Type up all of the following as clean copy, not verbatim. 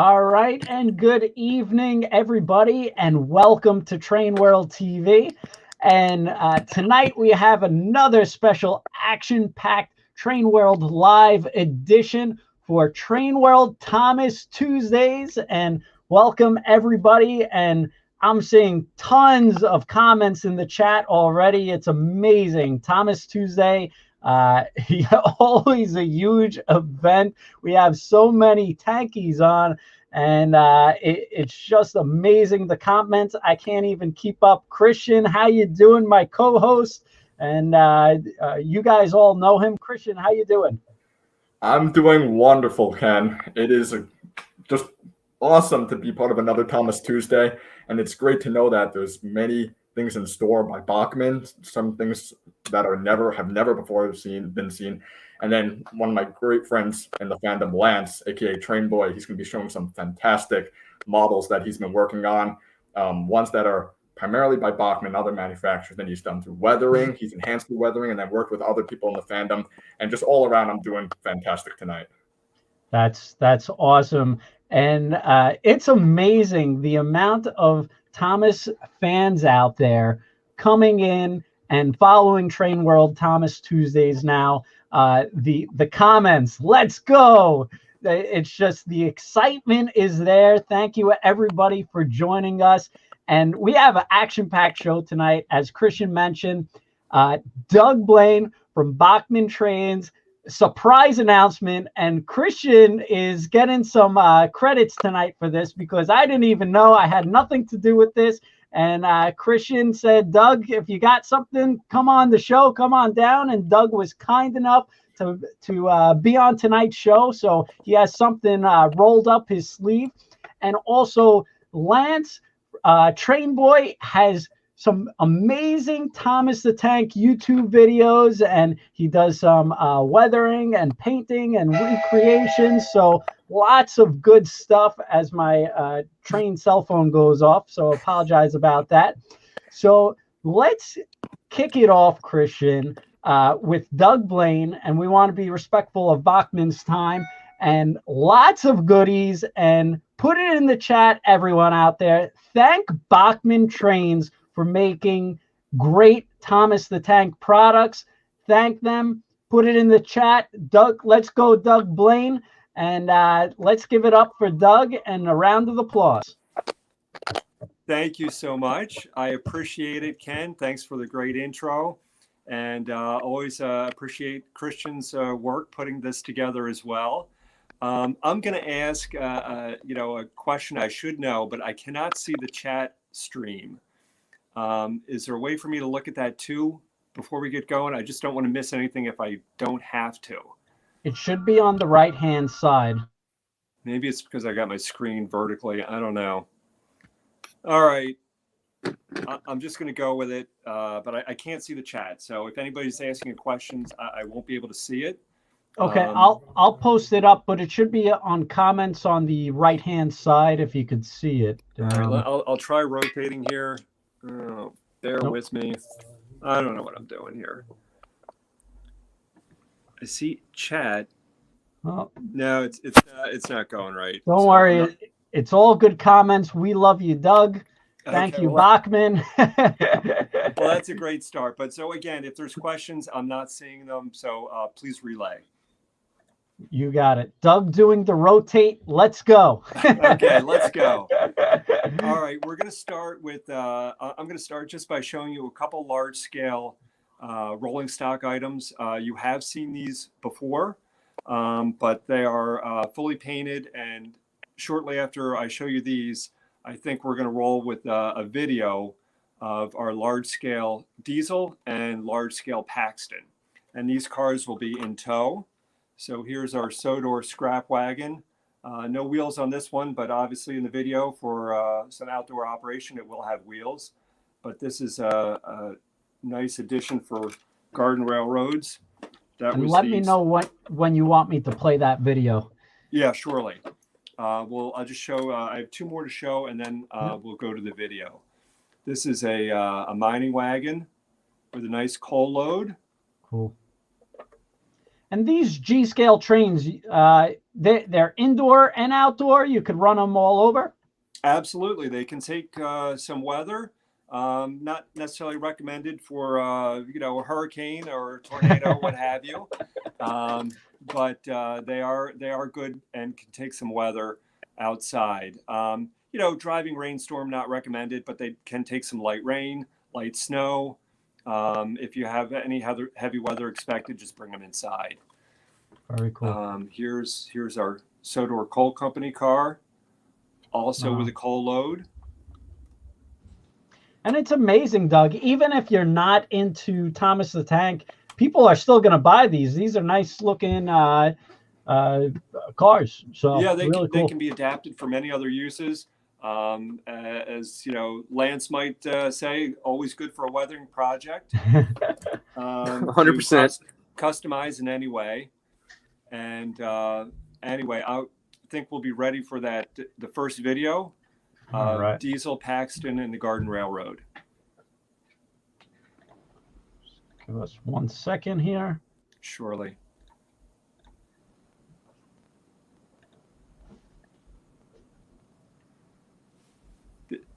All right, and good evening, everybody, and welcome to Train World TV. And tonight we have another special action-packed Train World Live edition for Train World Thomas Tuesdays. And welcome, everybody. And I'm seeing tons of comments in the chat already. It's amazing. Thomas Tuesday. Always a huge event. We have so many tankies on, and it's just amazing. The comments, I can't even keep up. Christian, how you doing, my co-host? And you guys all know him. Christian, how you doing? I'm doing wonderful, Ken. It is just awesome to be part of another Thomas Tuesday, and it's great to know that there's many things in store by Bachmann, some things that have never before been seen. And then one of my great friends in the fandom, Lance, aka TrainBoy, he's going to be showing some fantastic models that he's been working on, ones that are primarily by Bachmann and other manufacturers. Then he's done through weathering, he's enhanced through weathering, and then worked with other people in the fandom. And just all around, I'm doing fantastic tonight. That's awesome. And it's amazing the amount of Thomas fans out there coming in and following Train World Thomas Tuesdays now. The comments, let's go. It's just the excitement is there. Thank you, everybody, for joining us. And we have an action-packed show tonight. As Christian mentioned, Doug Blaine from Bachmann Trains, surprise announcement, and Christian is getting some credits tonight for this because I didn't even know. I had nothing to do with this. And Christian said, Doug, if you got something, come on the show, come on down. And Doug was kind enough to be on tonight's show. So he has something rolled up his sleeve. And also Lance, TrainBoy, has some amazing Thomas the Tank YouTube videos, and he does some weathering and painting and recreation. So lots of good stuff as my train cell phone goes off. So apologize about that. So let's kick it off, Christian, with Doug Blaine, and we want to be respectful of Bachmann's time and lots of goodies. And put it in the chat, everyone out there. Thank Bachmann Trains for making great Thomas the Tank products. Thank them. Put it in the chat. Doug, let's go, Doug Blaine. And let's give it up for Doug and a round of applause. Thank you so much. I appreciate it, Ken. Thanks for the great intro. And always appreciate Christian's work putting this together as well. I'm going to ask, a question I should know, but I cannot see the chat stream. Is there a way for me to look at that too before we get going? I just don't want to miss anything if I don't have to. It should be on the right-hand side. Maybe it's because I got my screen vertically. I don't know. All right. I'm just going to go with it, but I can't see the chat. So if anybody's asking questions, I won't be able to see it. Okay, I'll post it up, but it should be on comments on the right-hand side if you could see it. All right, I'll try rotating here. Oh, bear with me. I don't know what I'm doing here. I see chat. Well, no, it's not going right. Don't worry. It's all good comments. We love you, Doug. Thank you, Bachmann. Well, that's a great start. But so again, if there's questions, I'm not seeing them. So please relay. You got it. Doug doing the rotate. Let's go. Okay, let's go. All right, we're going to start with, I'm going to start just by showing you a couple large scale rolling stock items. You have seen these before, but they are fully painted. And shortly after I show you these, I think we're going to roll with a video of our large scale diesel and large scale Paxton. And these cars will be in tow. So here's our Sodor scrap wagon. No wheels on this one, but obviously in the video for some outdoor operation, it will have wheels. But this is a nice addition for garden railroads. And let me know when you want me to play that video. Yeah, surely. Well, I'll just show, I have two more to show, and then we'll go to the video. This is a mining wagon with a nice coal load. Cool. And these G-scale trains, they're indoor and outdoor. You could run them all over. Absolutely. They can take some weather. Not necessarily recommended for, a hurricane or a tornado, what have you. But they are good and can take some weather outside. Driving rainstorm, not recommended, but they can take some light rain, light snow. If you have any heavy weather expected, just bring them inside. Very cool. Here's our Sodor Coal Company car, also with a coal load. And it's amazing, Doug, even if you're not into Thomas the Tank, people are still going to buy these. These are nice looking cars. So yeah, they can be adapted for many other uses. As Lance might say, always good for a weathering project. 100%. Customize in any way. And anyway, I think we'll be ready for the first video. Right. Diesel, Paxton, and the Garden Railroad. Give us 1 second here. Surely.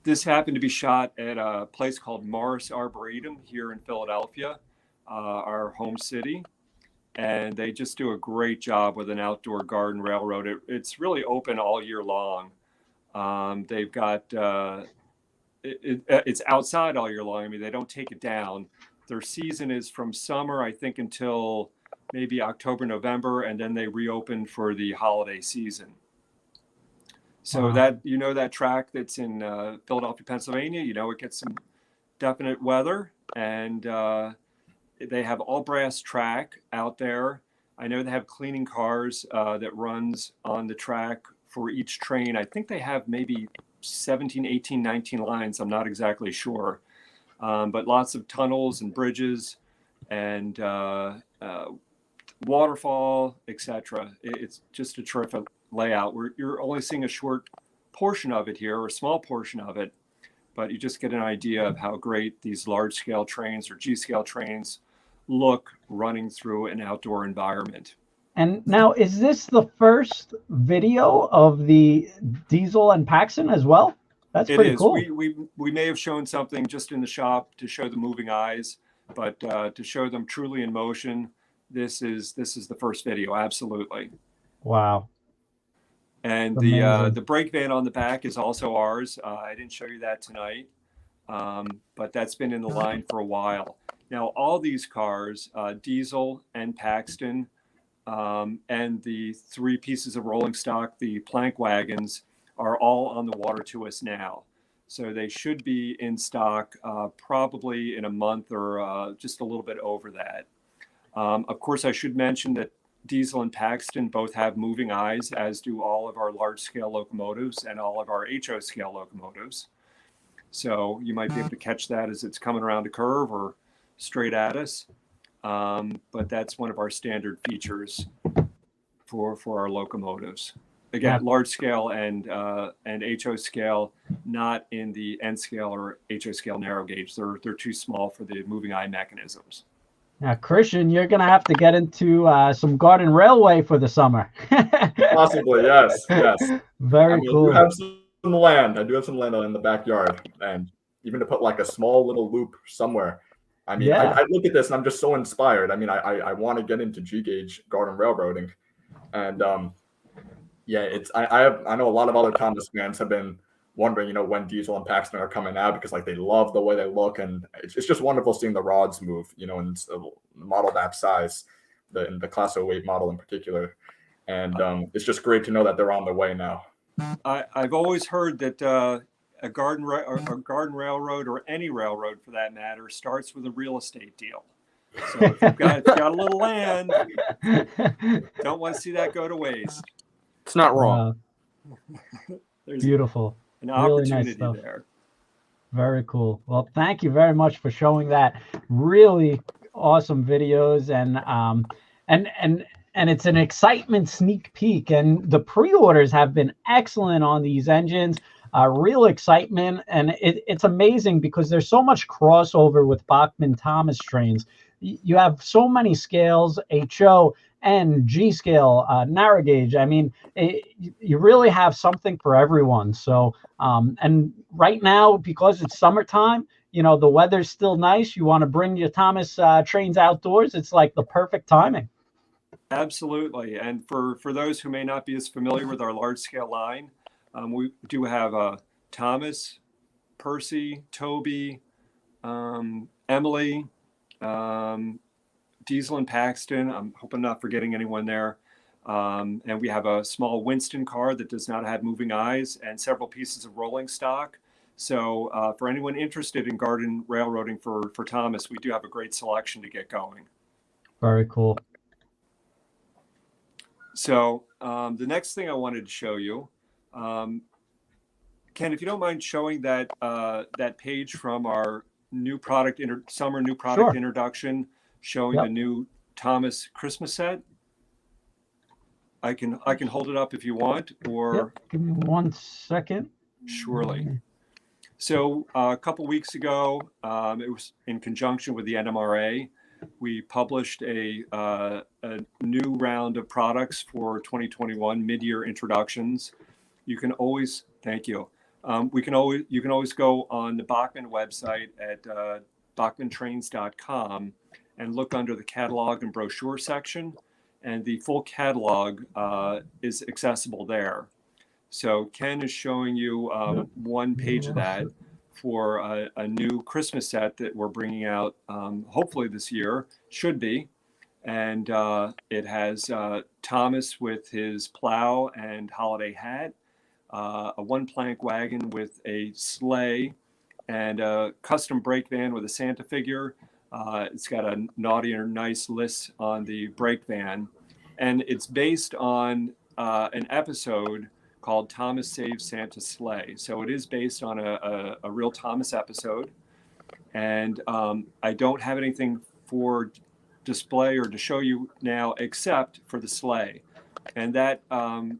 This happened to be shot at a place called Morris Arboretum here in Philadelphia, our home city. And they just do a great job with an outdoor garden railroad. It's really open all year long. They've got it's outside all year long. I mean, they don't take it down. Their season is from summer, I think, until maybe October, November, and then they reopen for the holiday season. So that track that's in Philadelphia, Pennsylvania, it gets some definite weather, and they have all brass track out there. I know they have cleaning cars that runs on the track for each train. I think they have maybe 17, 18, 19 lines. I'm not exactly sure. But lots of tunnels and bridges and waterfall, etc. It's just a terrific layout. You're only seeing a short portion of it here, or a small portion of it, but you just get an idea of how great these large-scale trains or G-scale trains look running through an outdoor environment. And now, is this the first video of the Diesel and Paxton as well? That's pretty cool. We may have shown something just in the shop to show the moving eyes, but to show them truly in motion, this is the first video. Absolutely. Wow. And the brake van on the back is also ours. I didn't show you that tonight, but that's been in the line for a while. Now, all these cars, Diesel and Paxton, and the 3 pieces of rolling stock, the plank wagons, are all on the water to us now. So they should be in stock probably in a month or just a little bit over that. Of course, I should mention that Diesel and Paxton both have moving eyes, as do all of our large-scale locomotives and all of our HO scale locomotives. So you might be able to catch that as it's coming around a curve or straight at us. But that's one of our standard features for our locomotives. Again, large scale and HO scale, not in the N scale or HO scale narrow gauge. They're too small for the moving eye mechanisms. Now, Christian, you're going to have to get into some garden railway for the summer. Possibly, yes. Very cool. I do have some land. I do have some land in the backyard, and even to put like a small little loop somewhere. I mean, I look at this and I'm just so inspired. I mean, I want to get into G-gauge garden railroading, and I know a lot of other Thomas fans have been wondering, when Diesel and Paxton are coming out, because like they love the way they look, and it's just wonderful seeing the rods move, in a model that size, the Class 08 model in particular, and it's just great to know that they're on their way now. I've always heard that a garden railroad, or any railroad for that matter, starts with a real estate deal. So if you've got a little land, don't want to see that go to waste. It's not wrong. There's beautiful. An opportunity really nice stuff there. Very cool. Well, thank you very much for showing that. Really awesome videos, and it's an excitement sneak peek, and the pre-orders have been excellent on these engines. Real excitement, and it's amazing because there's so much crossover with Bachmann Thomas trains. You have so many scales, HO, and G scale, narrow gauge. I mean, you really have something for everyone. So, and right now, because it's summertime, you know, the weather's still nice. You want to bring your Thomas trains outdoors. It's like the perfect timing. Absolutely. And for those who may not be as familiar with our large scale line, we do have Thomas, Percy, Toby, Emily, Diesel and Paxton. I'm hoping I'm not forgetting anyone there. And we have a small Winston car that does not have moving eyes and several pieces of rolling stock. So for anyone interested in garden railroading for Thomas, we do have a great selection to get going. Very cool. So the next thing I wanted to show you, Ken, if you don't mind showing that that page from our new product summer new product introduction, showing the new Thomas Christmas set. I can hold it up if you want, or give me 1 second. Surely. So a couple weeks ago, it was in conjunction with the NMRA. We published a new round of products for 2021 mid-year introductions. You can always, thank you. You can always go on the Bachmann website at bachmanntrains.com and look under the catalog and brochure section, and the full catalog is accessible there. So Ken is showing you one page of that for a new Christmas set that we're bringing out hopefully this year, should be. And it has Thomas with his plow and holiday hat, a one plank wagon with a sleigh, and a custom brake van with a Santa figure. It's got a naughty or nice list on the brake van. And it's based on an episode called Thomas Saves Santa's Sleigh. So it is based on a real Thomas episode. And I don't have anything for display or to show you now except for the sleigh. And that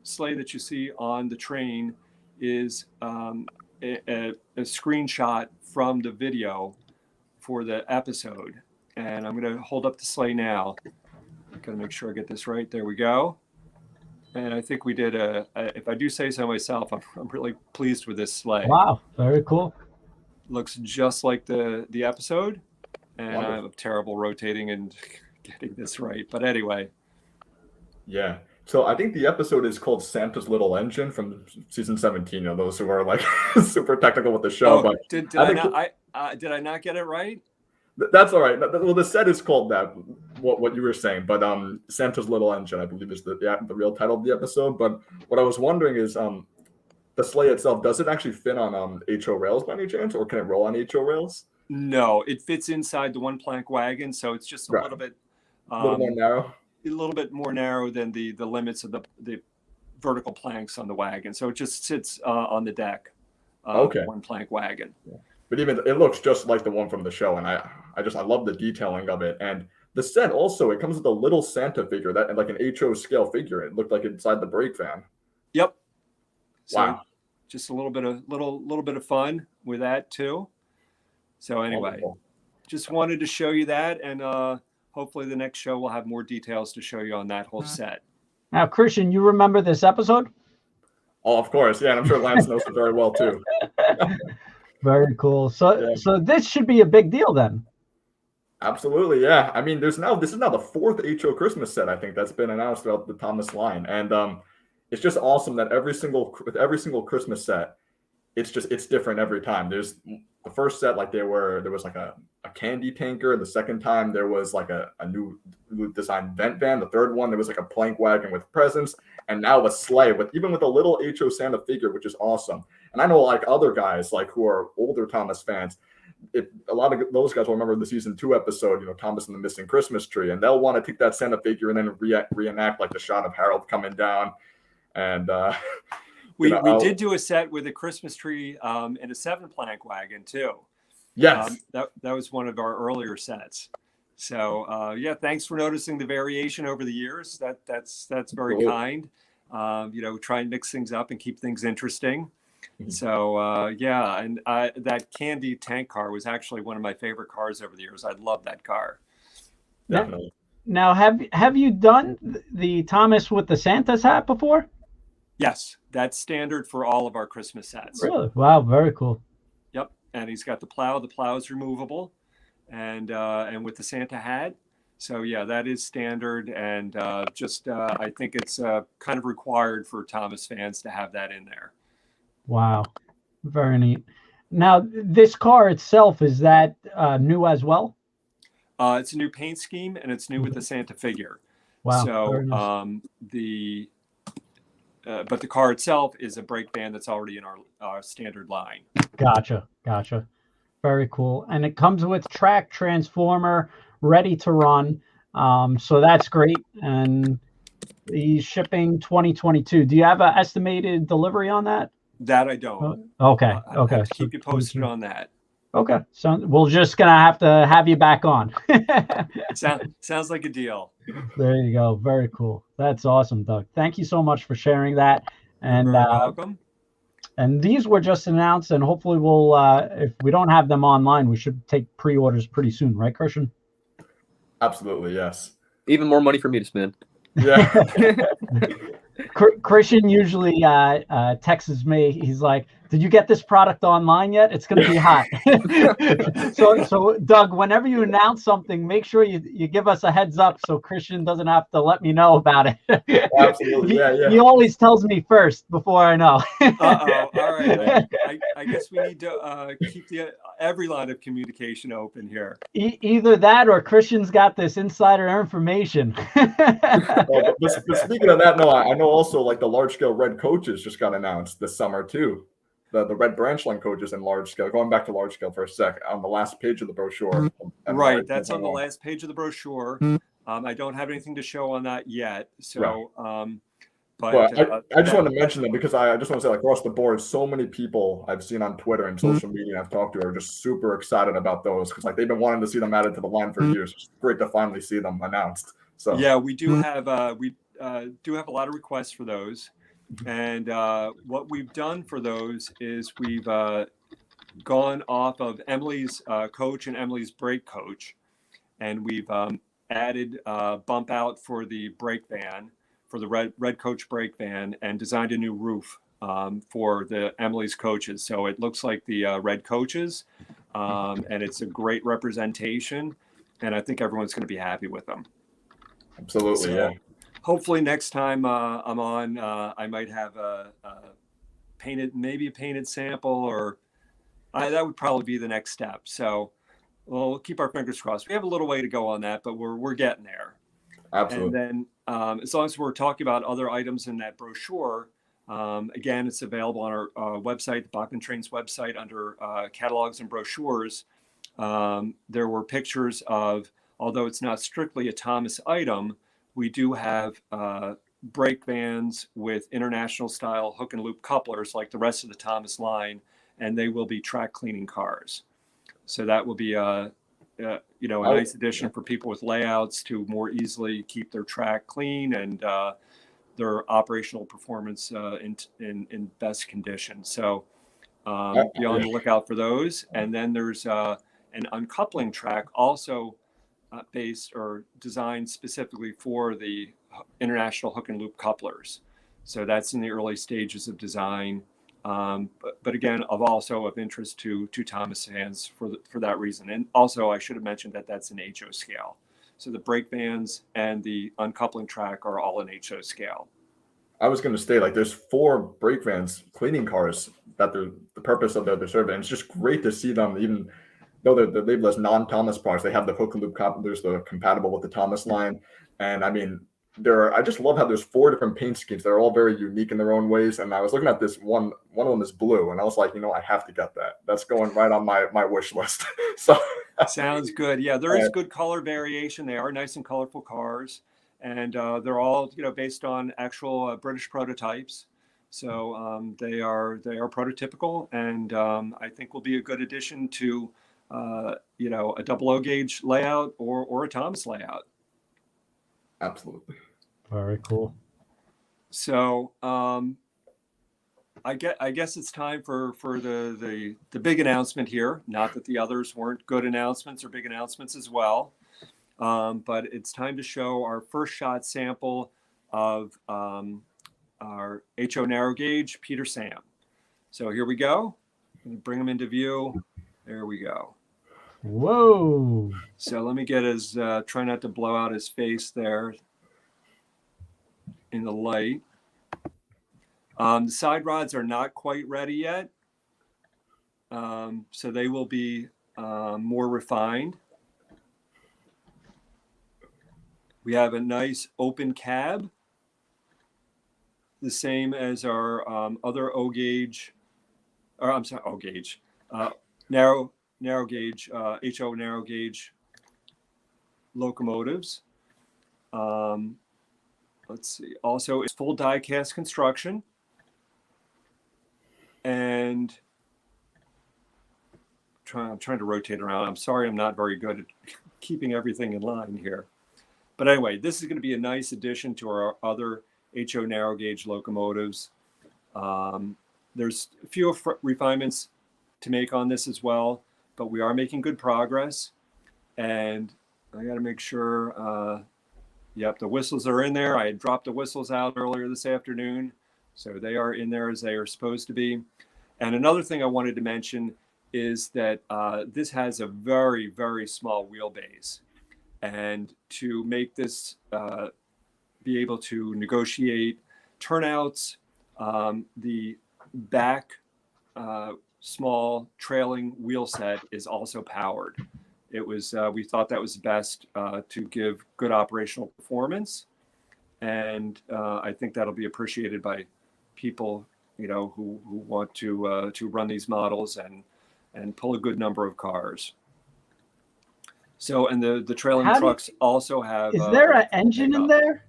sleigh that you see on the train is a screenshot from the video for the episode. And I'm going to hold up the sleigh now. Got to make sure I get this right. There we go. And I think we did if I do say so myself, I'm really pleased with this sleigh. Wow, very cool. Looks just like the episode. And Wonderful. I'm terrible rotating and getting this right. But anyway. Yeah. So I think the episode is called Santa's Little Engine from season 17. You know, those who are like super technical with the show. Oh, but did I not get it right? That's all right. Well, the set is called that, what you were saying, but Santa's Little Engine, I believe, is the real title of the episode. But what I was wondering is, the sleigh itself, does it actually fit on HO rails by any chance, or can it roll on HO rails? No, it fits inside the one plank wagon, so it's just a little bit more narrow. A little bit more narrow than the limits of the vertical planks on the wagon. So it just sits on the deck of the one plank wagon. Yeah. But even it looks just like the one from the show, and I love the detailing of it. And the set also, it comes with a little Santa figure, that like an HO scale figure. It looked like inside the brake van. Yep. So wow. Just a little bit of fun with that too. So anyway, wonderful. Just wanted to show you that, and hopefully the next show will have more details to show you on that whole set. Now, Christian, you remember this episode? Oh, of course. Yeah, and I'm sure Lance knows it very well too. Very cool. So this should be a big deal then. Absolutely, yeah. I mean, this is now the fourth HO Christmas set, I think, that's been announced throughout the Thomas line, and it's just awesome that every single Christmas set, it's different every time. There's the first set, like there was like a candy tanker. The second time there was like a new design vent van. The third one there was like a plank wagon with presents, and now a sleigh with a little HO Santa figure, which is awesome. And I know like other guys like who are older Thomas fans, a lot of those guys will remember the season 2 episode, Thomas and the Missing Christmas Tree, and they'll want to take that Santa figure and then reenact like the shot of Harold coming down. And we did do a set with a Christmas tree and a 7-plank wagon too. Yes, that was one of our earlier sets. So thanks for noticing the variation over the years. That's very kind. Try and mix things up and keep things interesting. So and that candy tank car was actually one of my favorite cars over the years. I love that car. Definitely. Now, have you done the Thomas with the Santa's hat before? Yes, that's standard for all of our Christmas sets. Really? Wow, very cool. Yep, and he's got the plow. The plow is removable, and with the Santa hat. So yeah, that is standard, and I think it's kind of required for Thomas fans to have that in there. Wow, very neat. Now, this car itself, is that new as well? It's a new paint scheme, and it's new with the Santa figure. Wow. So nice. but the car itself is a brake van that's already in our standard line. Gotcha. Very cool. And it comes with track transformer ready to run. So that's great. And he's shipping 2022. Do you have an estimated delivery on that? That I don't. Okay. I have to keep you posted on that. Okay. So we're just going to have you back on. Sounds like a deal. There you go. Very cool. That's awesome, Doug. Thank you so much for sharing that. And you're very welcome. And these were just announced, and hopefully we'll, if we don't have them online, we should take pre-orders pretty soon, right, Christian? Absolutely, yes. Even more money for me to spend. Yeah. Christian usually texts me. He's like, "Did you get this product online yet? It's going to be hot." so Doug, whenever you announce something, make sure you give us a heads up so Christian doesn't have to let me know about it. Absolutely, yeah. He always tells me first before I know. All right. I guess we need to keep every line of communication open here. Either that or Christian's got this insider information. Well, but speaking of that, no, I know also like the large scale red coaches just got announced this summer too. The red branch line coaches in large scale. Going back to large scale for a sec, on the last page of the broshure. Right, that's on the last page of the brochure. I don't have anything to show on that yet. So, right. But I just want to mention them because I just want to say, like, across the board, so many people I've seen on Twitter and social media I've talked to are just super excited about those because like they've been wanting to see them added to the line for years. It's great to finally see them announced. So yeah, we do have a lot of requests for those, and what we've done for those is we've gone off of Emily's coach and Emily's brake coach, and we've added bump out for the brake van, for the red coach brake van, and designed a new roof for the Emily's coaches. So it looks like the red coaches, and it's a great representation, and I think everyone's going to be happy with them. Absolutely, so, yeah. Hopefully next time I'm on, I might have a painted sample, or that would probably be the next step. So we'll keep our fingers crossed. We have a little way to go on that, but we're getting there. Absolutely. And then as long as we're talking about other items in that brochure, again, it's available on our website, the Bachmann Trains website, under catalogs and brochures. There were pictures of, although it's not strictly a Thomas item, we do have brake vans with international style hook and loop couplers like the rest of the Thomas line, and they will be track cleaning cars. So that will be a nice addition for people with layouts to more easily keep their track clean and their operational performance in best condition. So be on the lookout for those. And then there's an uncoupling track also based or designed specifically for the international hook and loop couplers. So that's in the early stages of design. But again, of interest to Thomas fans for that reason. And also, I should have mentioned that that's an HO scale. So the brake vans and the uncoupling track are all in HO scale. I was going to say, like, there's 4 brake vans, cleaning cars, that the purpose of their survey. And it's just great to see them, even though they're labeled as non-Thomas parts, they have the hook and loop couplers that are compatible with the Thomas line. And I mean, I just love how there's 4 different paint schemes. They're all very unique in their own ways. And I was looking at this one of them is blue, and I was like, I have to get that. That's going right on my wish list. So sounds good. Yeah, there is good color variation. They are nice and colorful cars, and they're all based on actual British prototypes. So they are prototypical, and I think will be a good addition to a double O gauge layout or a Thomas layout. Absolutely. Very cool. So I guess it's time for the big announcement here. Not that the others weren't good announcements or big announcements as well. but it's time to show our first shot sample of our HO narrow gauge Peter Sam. So here we go. Bring him into view. There we go. Whoa. So let me get his, try not to blow out his face there in the light. The side rods are not quite ready yet. So they will be more refined. We have a nice open cab, the same as our other O gauge, or I'm sorry, O gauge, narrow gauge, HO narrow gauge locomotives. Let's see. Also, it's full die cast construction, and I'm trying to rotate around. I'm sorry, I'm not very good at keeping everything in line here. But anyway, this is going to be a nice addition to our other HO narrow gauge locomotives. There's a few refinements to make on this as well, but we are making good progress. And I got to make sure, yep, the whistles are in there. I had dropped the whistles out earlier this afternoon, so they are in there as they are supposed to be. And another thing I wanted to mention is that this has a very, very small wheelbase. And to make this be able to negotiate turnouts, the back small trailing wheel set is also powered. It was, we thought that was best to give good operational performance. And I think that'll be appreciated by people, you know, who want to run these models and pull a good number of cars. So, and the trailing trucks also have. Is there an engine in there?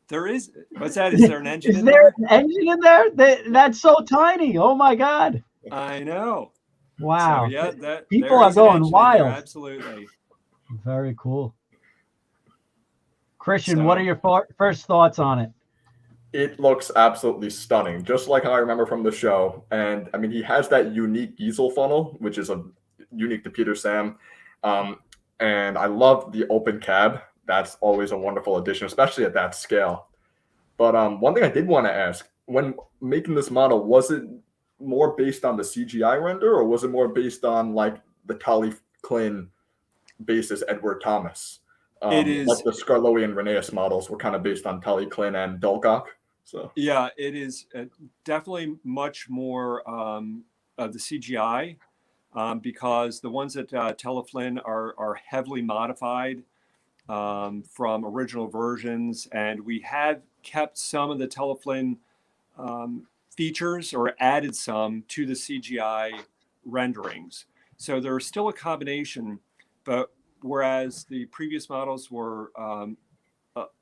There is. What's that? Is there an engine in there? there? Is there an engine in there? That's so tiny. Oh my God. I know. Wow. So, yeah, people are going wild. Absolutely. Very cool. Christian, what are your first thoughts on it? It looks absolutely stunning, just like how I remember from the show. And I mean, he has that unique diesel funnel, which is unique to Peter Sam. And I love the open cab. That's always a wonderful addition, especially at that scale. But one thing I did want to ask, when making this model, was it more based on the CGI render, or was it more based on like the Tolly Klin basis Edward Thomas? It is like the Scarlowi and Rheneas models were kind of based on Tolly Klin and Dolcock. So yeah, it is definitely much more of the CGI because the ones at Teleflin are heavily modified from original versions, and we have kept some of the Teleflin features or added some to the CGI renderings. So there's still a combination, but whereas the previous models were,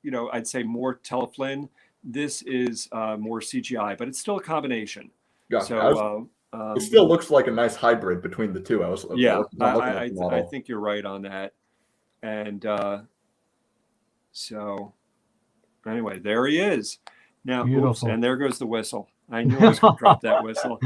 you know, I'd say more Teleflin, this is more CGI, but it's still a combination. Gotcha. So it still looks like a nice hybrid between the two. I think you're right on that. And so anyway, there he is. Now, oops, and there goes the whistle. I knew I was going to drop that whistle.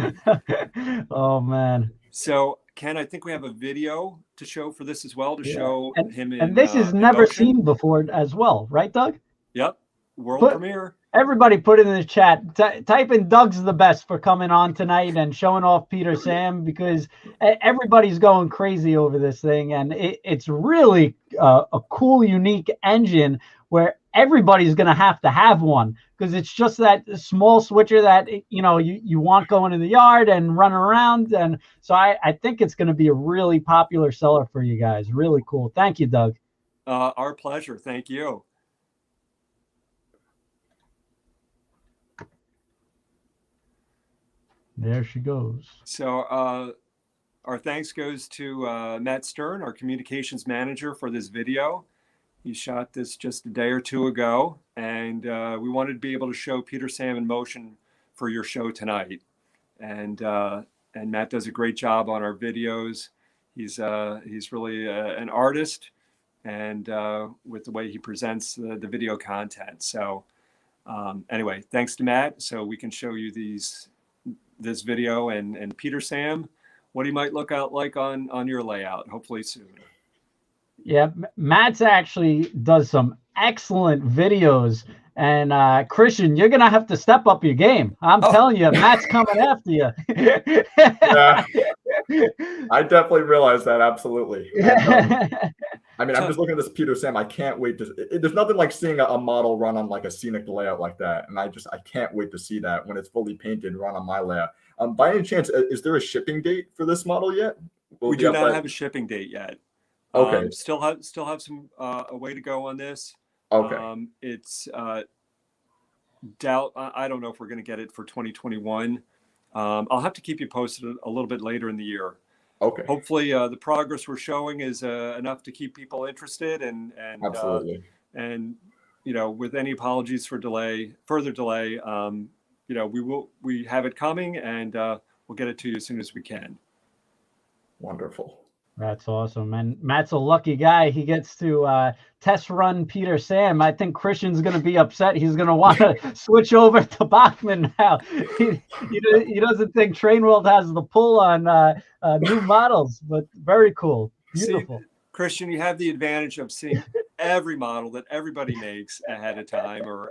Oh, man. So, Ken, I think we have a video to show for this as well, to show him in and this is never seen before as well, right, Doug? Yep. World premiere. Everybody put it in the chat. Type in Doug's the best for coming on tonight and showing off Peter Sam, because everybody's going crazy over this thing. And it's really a cool, unique engine where everybody's going to have one, because it's just that small switcher that, you know, you want going in the yard and running around. And so I think it's going to be a really popular seller for you guys. Really cool. Thank you, Doug. Our pleasure. Thank you. There she goes. So our thanks goes to Matt Stern, our communications manager, for this video. He shot this just a day or two ago, and we wanted to be able to show Peter Sam in motion for your show tonight. And Matt does a great job on our videos. He's really an artist, and with the way he presents the video content. So anyway, thanks to Matt. So we can show you this video and Peter Sam, what he might look out like on your layout, hopefully soon. Yeah, Matt's actually does some excellent videos. And Christian, you're gonna have to step up your game. I'm telling you, Matt's coming after you. Yeah, I definitely realize that, absolutely. And, I mean, I'm just looking at this Peter Sam. I can't wait to. There's nothing like seeing a model run on like a scenic layout like that, and I can't wait to see that when it's fully painted, run on my layout. By any chance, is there a shipping date for this model yet? We do not have a shipping date yet. Okay. Still have some a way to go on this. Okay. It's doubt. I don't know if we're going to get it for 2021. I'll have to keep you posted a little bit later in the year. Okay. Hopefully, the progress we're showing is enough to keep people interested, and absolutely. And with any apologies for further delay, we have it coming, and we'll get it to you as soon as we can. Wonderful. That's awesome. And Matt's a lucky guy. He gets to test run Peter Sam. I think Christian's going to be upset. He's going to want to switch over to Bachmann now. He doesn't think Train World has the pull on new models, but very cool. Beautiful. See, Christian, you have the advantage of seeing every model that everybody makes ahead of time or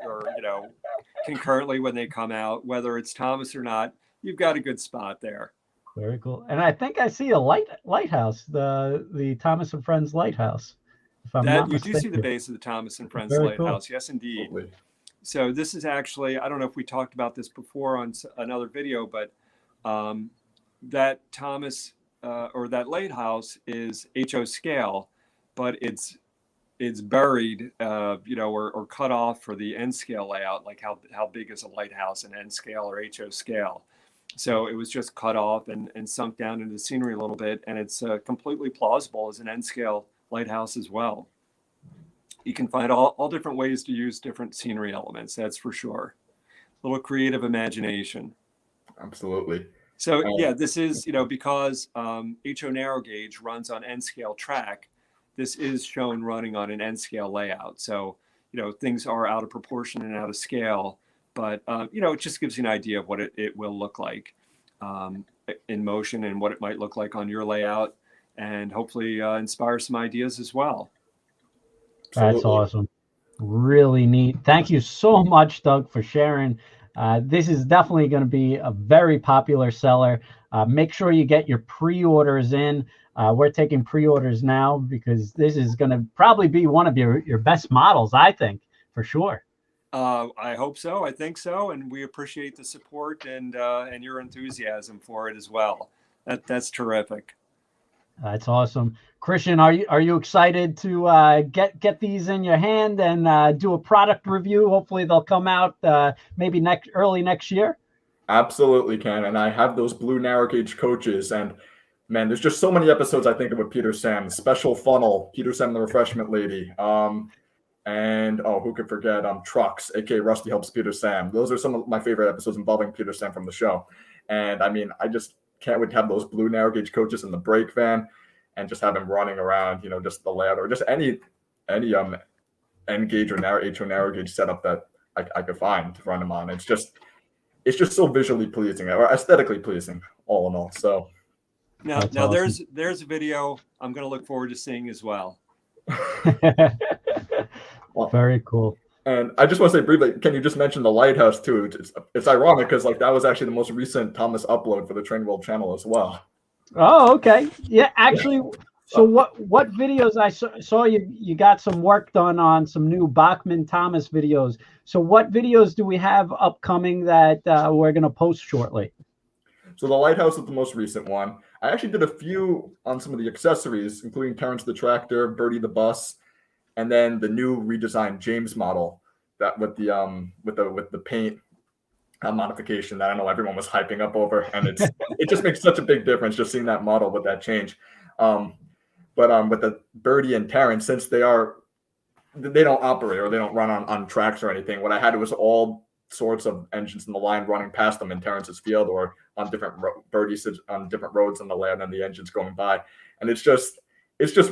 concurrently when they come out, whether it's Thomas or not. You've got a good spot there. Very cool. And I think I see a lighthouse, the Thomas and Friends lighthouse. If I'm not mistaken. You do see the base of the Thomas and Friends lighthouse. Cool. Yes, indeed. Totally. So this is actually, I don't know if we talked about this before on another video, but that Thomas or that lighthouse is HO scale, but it's buried, or cut off for the N scale layout, like how big is a lighthouse in N scale or HO scale. So it was just cut off and sunk down into the scenery a little bit, and it's completely plausible as an N-scale lighthouse as well. You can find all different ways to use different scenery elements, that's for sure. A little creative imagination. Absolutely. So yeah, this is, because HO narrow gauge runs on N-scale track, this is shown running on an N-scale layout. So, things are out of proportion and out of scale. But, it just gives you an idea of what it will look like in motion and what it might look like on your layout, and hopefully inspire some ideas as well. That's awesome. Really neat. Thank you so much, Doug, for sharing. This is definitely going to be a very popular seller. Make sure you get your pre-orders in. We're taking pre-orders now because this is going to probably be one of your best models, I think, for sure. I hope so. I think so, and we appreciate the support and your enthusiasm for it as well. That's terrific. That's awesome, Christian. Are you excited to get these in your hand and do a product review? Hopefully, they'll come out maybe early next year. Absolutely, Ken. And I have those blue narrow gauge coaches, and man, there's just so many episodes I think of with Peter Sam. Special Funnel, Peter Sam the Refreshment Lady. And who could forget Trucks, aka Rusty Helps Peter Sam. Those are some of my favorite episodes involving Peter Sam from the show. And I mean, I just can't wait to have those blue narrow gauge coaches in the brake van and just have him running around, just the layout or just any N gauge or HO narrow gauge setup that I could find to run him on. It's just so visually pleasing or aesthetically pleasing, all in all. So now awesome. There's a video I'm going to look forward to seeing as well. Well, very cool. And I just want to say briefly, can you just mention the lighthouse too? It's ironic because that was actually the most recent Thomas upload for the Train World channel as well. Oh, okay. Yeah, actually. So what videos I saw you got some work done on some new Bachmann Thomas videos. So what videos do we have upcoming that we're going to post shortly? So the lighthouse is the most recent one. I actually did a few on some of the accessories, including Terrence the tractor, Birdie the bus, and then the new redesigned James model that with the paint modification that I know everyone was hyping up over, and it just makes such a big difference just seeing that model with that change. But with the Birdie and Terrence, since they don't operate or they don't run on tracks or anything, what I had was all sorts of engines in the line running past them in Terrence's field or on different Birdie's on different roads on the land and the engines going by, and it's just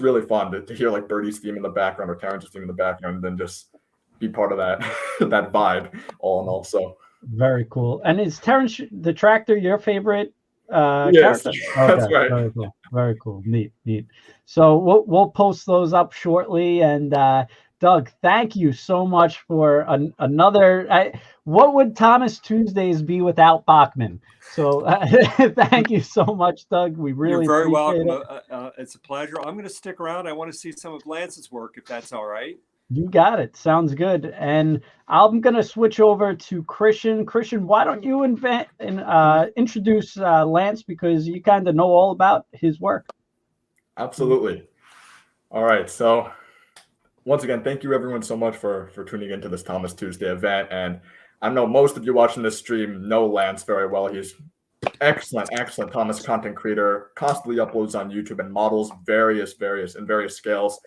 really fun to hear like Birdie's theme in the background or Terrence's theme in the background, and then just be part of that that vibe all in all. So very cool. And is Terrence the tractor your favorite Yes, character? that's Okay, right. very cool. Very cool. Neat. So we'll post those up shortly. And Doug, thank you so much for another. What would Thomas Tuesdays be without Bachman? So thank you so much, Doug. We You're really very appreciate welcome. it. It's a pleasure. I'm going to stick around. I want to see some of Lance's work, if that's all right. You got it. Sounds good. And I'm going to switch over to Christian. Christian, why don't you introduce Lance, because you kind of know all about his work. Absolutely. All right. So once again, thank you everyone so much for tuning into this Thomas Tuesday event. And I know most of you watching this stream know Lance very well. He's excellent Thomas content creator, constantly uploads on YouTube and models various scales,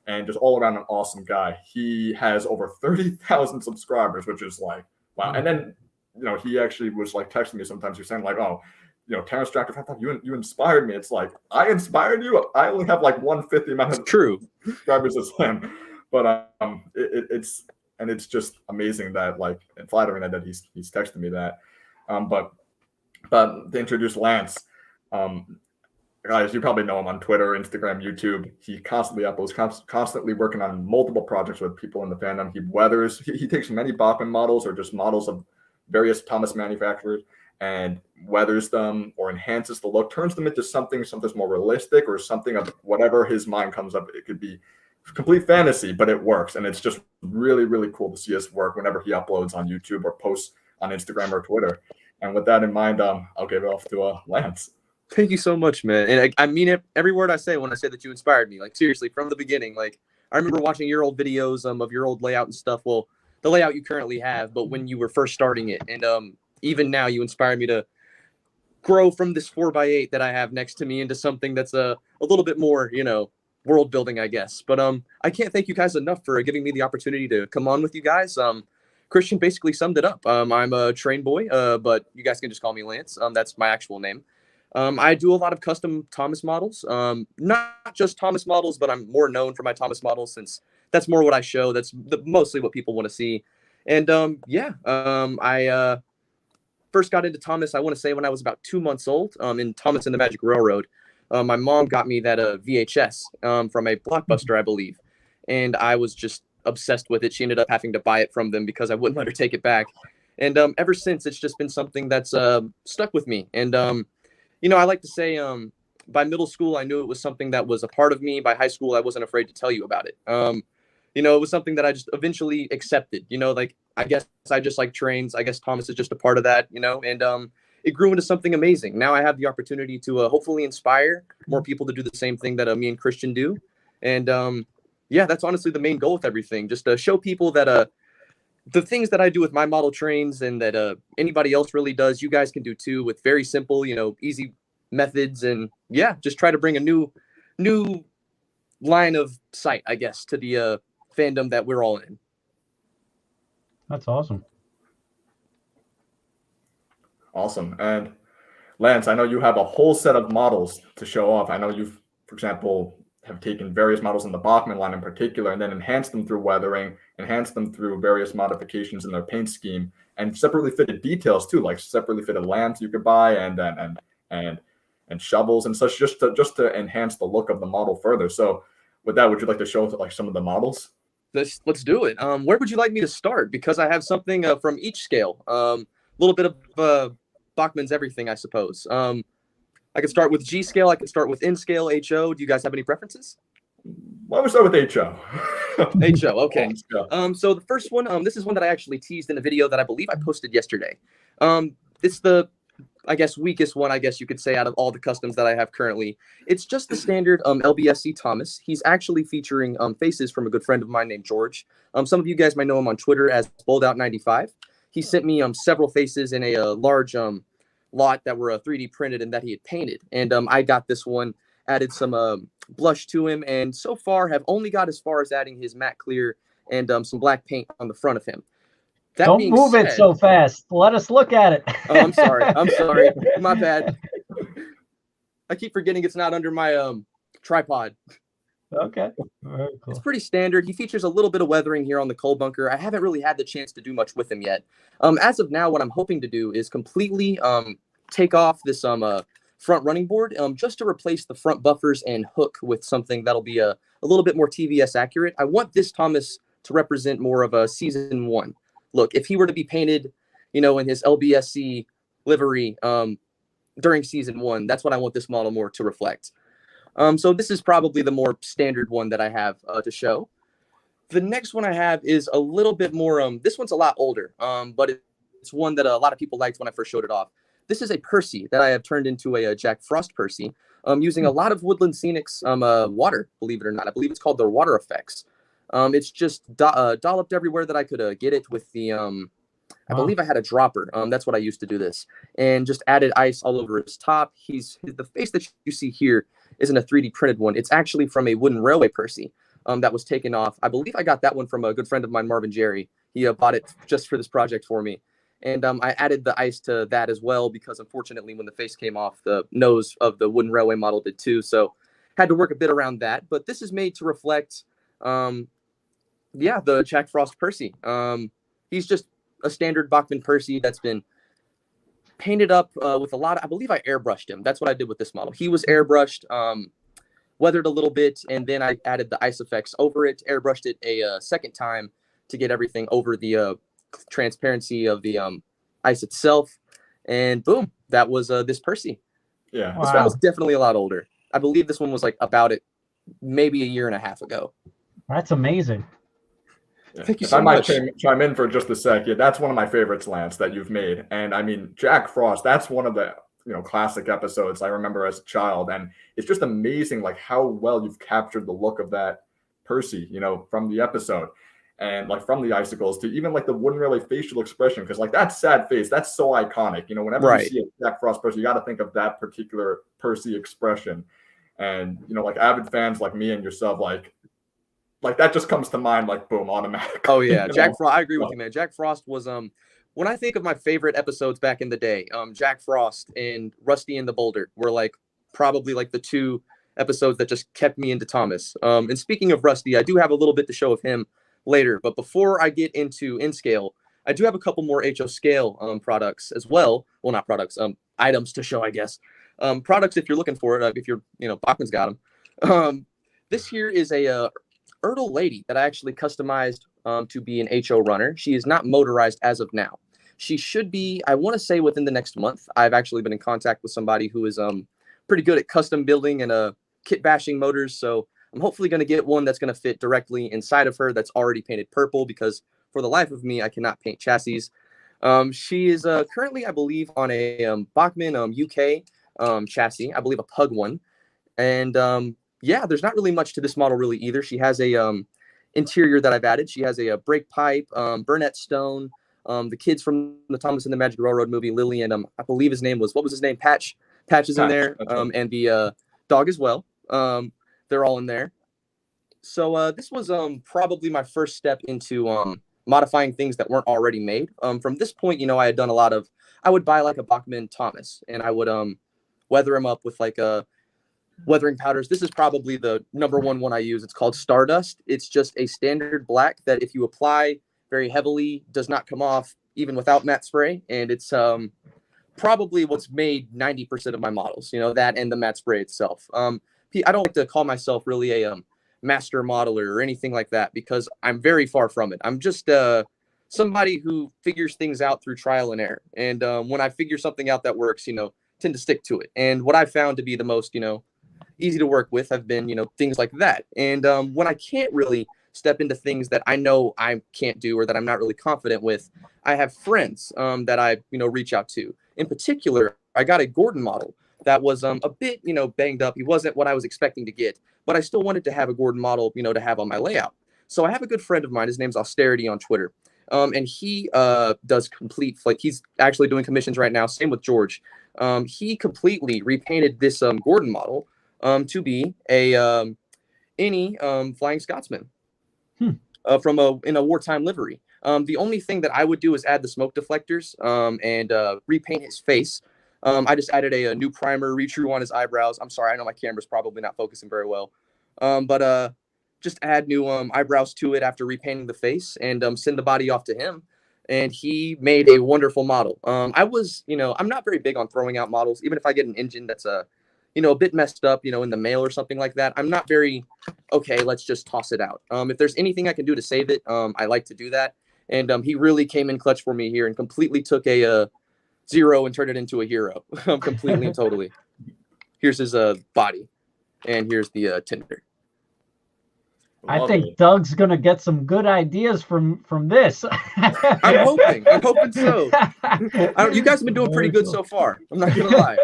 and just all around an awesome guy. He has over 30,000 subscribers, which is like, wow. And then, he actually was like texting me sometimes. He's saying like, oh, Terrence Tractor, I thought you inspired me. It's like, I inspired you? I only have like 1/5 the amount of subscribers as him. But it's just amazing that, like, and flattering that he's texting me that. But to introduce Lance, guys, you probably know him on Twitter, Instagram, YouTube. He constantly uploads, constantly working on multiple projects with people in the fandom. He weathers, he takes many Bachmann models or just models of various Thomas manufacturers and weathers them or enhances the look, turns them into something more realistic or something of whatever his mind comes up. It could be complete fantasy, but it works. And it's just really, really cool to see his work whenever he uploads on YouTube or posts on Instagram or Twitter. And with that in mind, I'll give it off to Lance. Thank you so much, man. And I mean it, every word I say when I say that you inspired me. Like, seriously, from the beginning. Like, I remember watching your old videos of your old layout and stuff. Well, the layout you currently have, but when you were first starting it. And even now, you inspired me to grow from this 4x8 that I have next to me into something that's a little bit more, world building, I guess. But I can't thank you guys enough for giving me the opportunity to come on with you guys. Christian basically summed it up. I'm a TrainBoy, but you guys can just call me Lance. That's my actual name. I do a lot of custom Thomas models, not just Thomas models, but I'm more known for my Thomas models since that's more what I show. That's mostly what people want to see. And I first got into Thomas, I want to say when I was about 2 months old, in Thomas and the Magic Railroad. My mom got me that VHS from a Blockbuster, I believe. And I was just obsessed with it. She ended up having to buy it from them because I wouldn't let her take it back. And ever since, it's just been something that's stuck with me. And I like to say by middle school, I knew it was something that was a part of me. By high school, I wasn't afraid to tell you about it. It was something that I just eventually accepted, like, I guess I just like trains. I guess Thomas is just a part of that, and it grew into something amazing. Now I have the opportunity to hopefully inspire more people to do the same thing that me and Christian do. And that's honestly the main goal with everything, just to show people that the things that I do with my model trains and that anybody else really does, you guys can do too, with very simple, easy methods. And just try to bring a new line of sight, I guess, to the fandom that we're all in. That's awesome. Awesome. And Lance, I know you have a whole set of models to show off. I know you've, for example, have taken various models in the Bachmann line in particular and then enhanced them through weathering, enhanced them through various modifications in their paint scheme, and separately fitted details too, like separately fitted lamps you could buy and shovels and such, just to enhance the look of the model further. So with that, would you like to show like some of the models? Let's do it. Where would you like me to start? Because I have something from each scale. A little bit of Bachmann's everything, I suppose. I could start with G scale. I could start with N scale, HO. Do you guys have any preferences? Why don't we start with HO? HO, okay. So the first one, this is one that I actually teased in a video that I believe I posted yesterday. It's the, I guess, weakest one, I guess you could say, out of all the customs that I have currently. It's just the standard LBSC Thomas. He's actually featuring faces from a good friend of mine named George. Some of you guys might know him on Twitter as BoldOut95. He sent me several faces in a large lot that were 3D printed and that he had painted. And I got this one, added some blush to him, and so far have only got as far as adding his matte clear and some black paint on the front of him. Don't move it so fast. Let us look at it. Oh, I'm sorry. My bad. I keep forgetting it's not under my tripod. Okay. Very cool. It's pretty standard. He features a little bit of weathering here on the coal bunker. I haven't really had the chance to do much with him yet. As of now, what I'm hoping to do is completely take off this front running board just to replace the front buffers and hook with something that'll be a little bit more TVS accurate. I want this Thomas to represent more of a season 1 look. If he were to be painted, in his LBSC livery during season 1, that's what I want this model more to reflect. So this is probably the more standard one that I have to show. The next one I have is a little bit more, this one's a lot older, but it's one that a lot of people liked when I first showed it off. This is a Percy that I have turned into a Jack Frost Percy, using a lot of Woodland Scenics water, believe it or not. I believe it's called the water effects. It's just dolloped everywhere that I could get it with the, I believe I had a dropper. That's what I used to do this, and just added ice all over his top. The face that you see here isn't a 3D printed one. It's actually from a wooden railway Percy that was taken off. I believe I got that one from a good friend of mine, Marvin Jerry. He bought it just for this project for me. And I added the ice to that as well, because unfortunately when the face came off, the nose of the wooden railway model did too. So had to work a bit around that. But this is made to reflect, the Jack Frost Percy. He's just a standard Bachmann Percy that's been painted up with a lot of, I believe I airbrushed him. That's what I did with this model. He was airbrushed, weathered a little bit, and then I added the ice effects over it, airbrushed it a second time to get everything over the transparency of the ice itself, and boom, that was this Percy. Yeah, Wow. This one was definitely a lot older. I believe this one was like about it maybe a year and a half ago. That's amazing. Yeah. Thank you If so I might much. chime in for just a sec, that's one of my favorites, Lance, that you've made. And I mean, Jack Frost, that's one of the classic episodes I remember as a child, and it's just amazing like how well you've captured the look of that Percy, from the episode. And like from the icicles to even like the wooden railway facial expression, because like that sad face, that's so iconic. Whenever Right. you see a Jack Frost Percy, you got to think of that particular Percy expression. And like avid fans like me and yourself, like that just comes to mind, like boom, automatic. Oh yeah, Jack Frost. I agree with you, man. Jack Frost was when I think of my favorite episodes back in the day, Jack Frost and Rusty and the Boulder were like probably like the two episodes that just kept me into Thomas. And speaking of Rusty, I do have a little bit to show of him later, but before I get into in scale, I do have a couple more HO scale products as well. Well, not products, items to show, I guess. Products if you're looking for it, if you're, Bachmann's got them. This here is a Erdl lady that I actually customized to be an HO runner. She is not motorized as of now. She should be, I want to say within the next month. I've actually been in contact with somebody who is pretty good at custom building and kit bashing motors, so I'm hopefully going to get one that's going to fit directly inside of her that's already painted purple, because for the life of me, I cannot paint chassis. She is currently, I believe, on a Bachmann UK chassis, I believe a Pug one. And there's not really much to this model really either. She has a interior that I've added. She has a brake pipe, Burnett stone, the kids from the Thomas and the Magic Railroad movie, Lily, and I believe his name was, what was his name? Patch is in there, and the dog as well. They're all in there. So this was probably my first step into modifying things that weren't already made. From this point, I had done a lot of, I would buy like a Bachmann Thomas, and I would weather him up with like weathering powders. This is probably the number one I use. It's called Stardust. It's just a standard black that if you apply very heavily, does not come off even without matte spray. And it's probably what's made 90% of my models, that and the matte spray itself. I don't like to call myself really a master modeler or anything like that, because I'm very far from it. I'm just somebody who figures things out through trial and error. And when I figure something out that works, tend to stick to it. And what I found to be the most, easy to work with have been, things like that. And when I can't really step into things that I know I can't do or that I'm not really confident with, I have friends that I, reach out to. In particular, I got a Gordon model that was a bit, banged up. He wasn't what I was expecting to get, but I still wanted to have a Gordon model, to have on my layout. So I have a good friend of mine. His name's Austerity on Twitter. And he does complete, like he's actually doing commissions right now. Same with George. He completely repainted this Gordon model to be a any Flying Scotsman in a wartime livery. The only thing that I would do is add the smoke deflectors and repaint his face. I just added a new primer, retrue on his eyebrows. I'm sorry, I know my camera's probably not focusing very well. But just add new eyebrows to it after repainting the face and send the body off to him. and he made a wonderful model. I was, I'm not very big on throwing out models, even if I get an engine that's a bit messed up, in the mail or something like that. I'm not very, okay, let's just toss it out. If there's anything I can do to save it, I like to do that. And he really came in clutch for me here and completely took a 0 and turned it into a hero, completely and totally. Here's his body, and here's the tinder. I think Doug's gonna get some good ideas from this. I'm hoping so. You guys have been doing pretty good so far. I'm not gonna lie.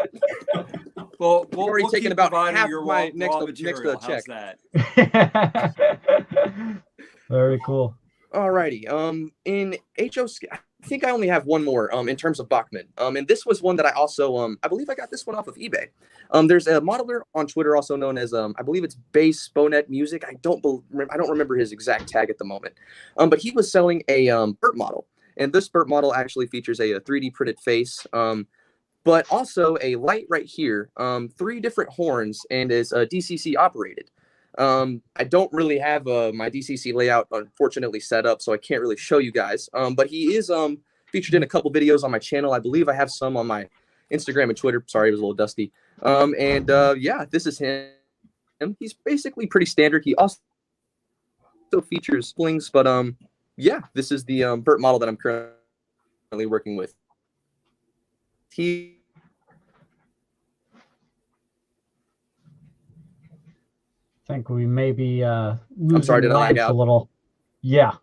Well, we've already taken about half your my raw next material. check. How's that? Very cool. Alrighty. In HO, I think I only have one more. In terms of Bachmann. And this was one that I also I believe I got this one off of eBay. There's a modeler on Twitter also known as I believe it's Bass Bonet Music. I don't remember his exact tag at the moment. But he was selling a Burt model, and this Burt model actually features a 3D printed face. But also a light right here, 3 different horns, and is DCC operated. I don't really have my DCC layout, unfortunately, set up, so I can't really show you guys. But he is featured in a couple videos on my channel. I believe I have some on my Instagram and Twitter. Sorry, it was a little dusty. Yeah, this is him. He's basically pretty standard. He also features splings, but yeah, this is the Burt model that I'm currently working with. I think we may be losing I'm sorry, did I lag out a little. Yeah.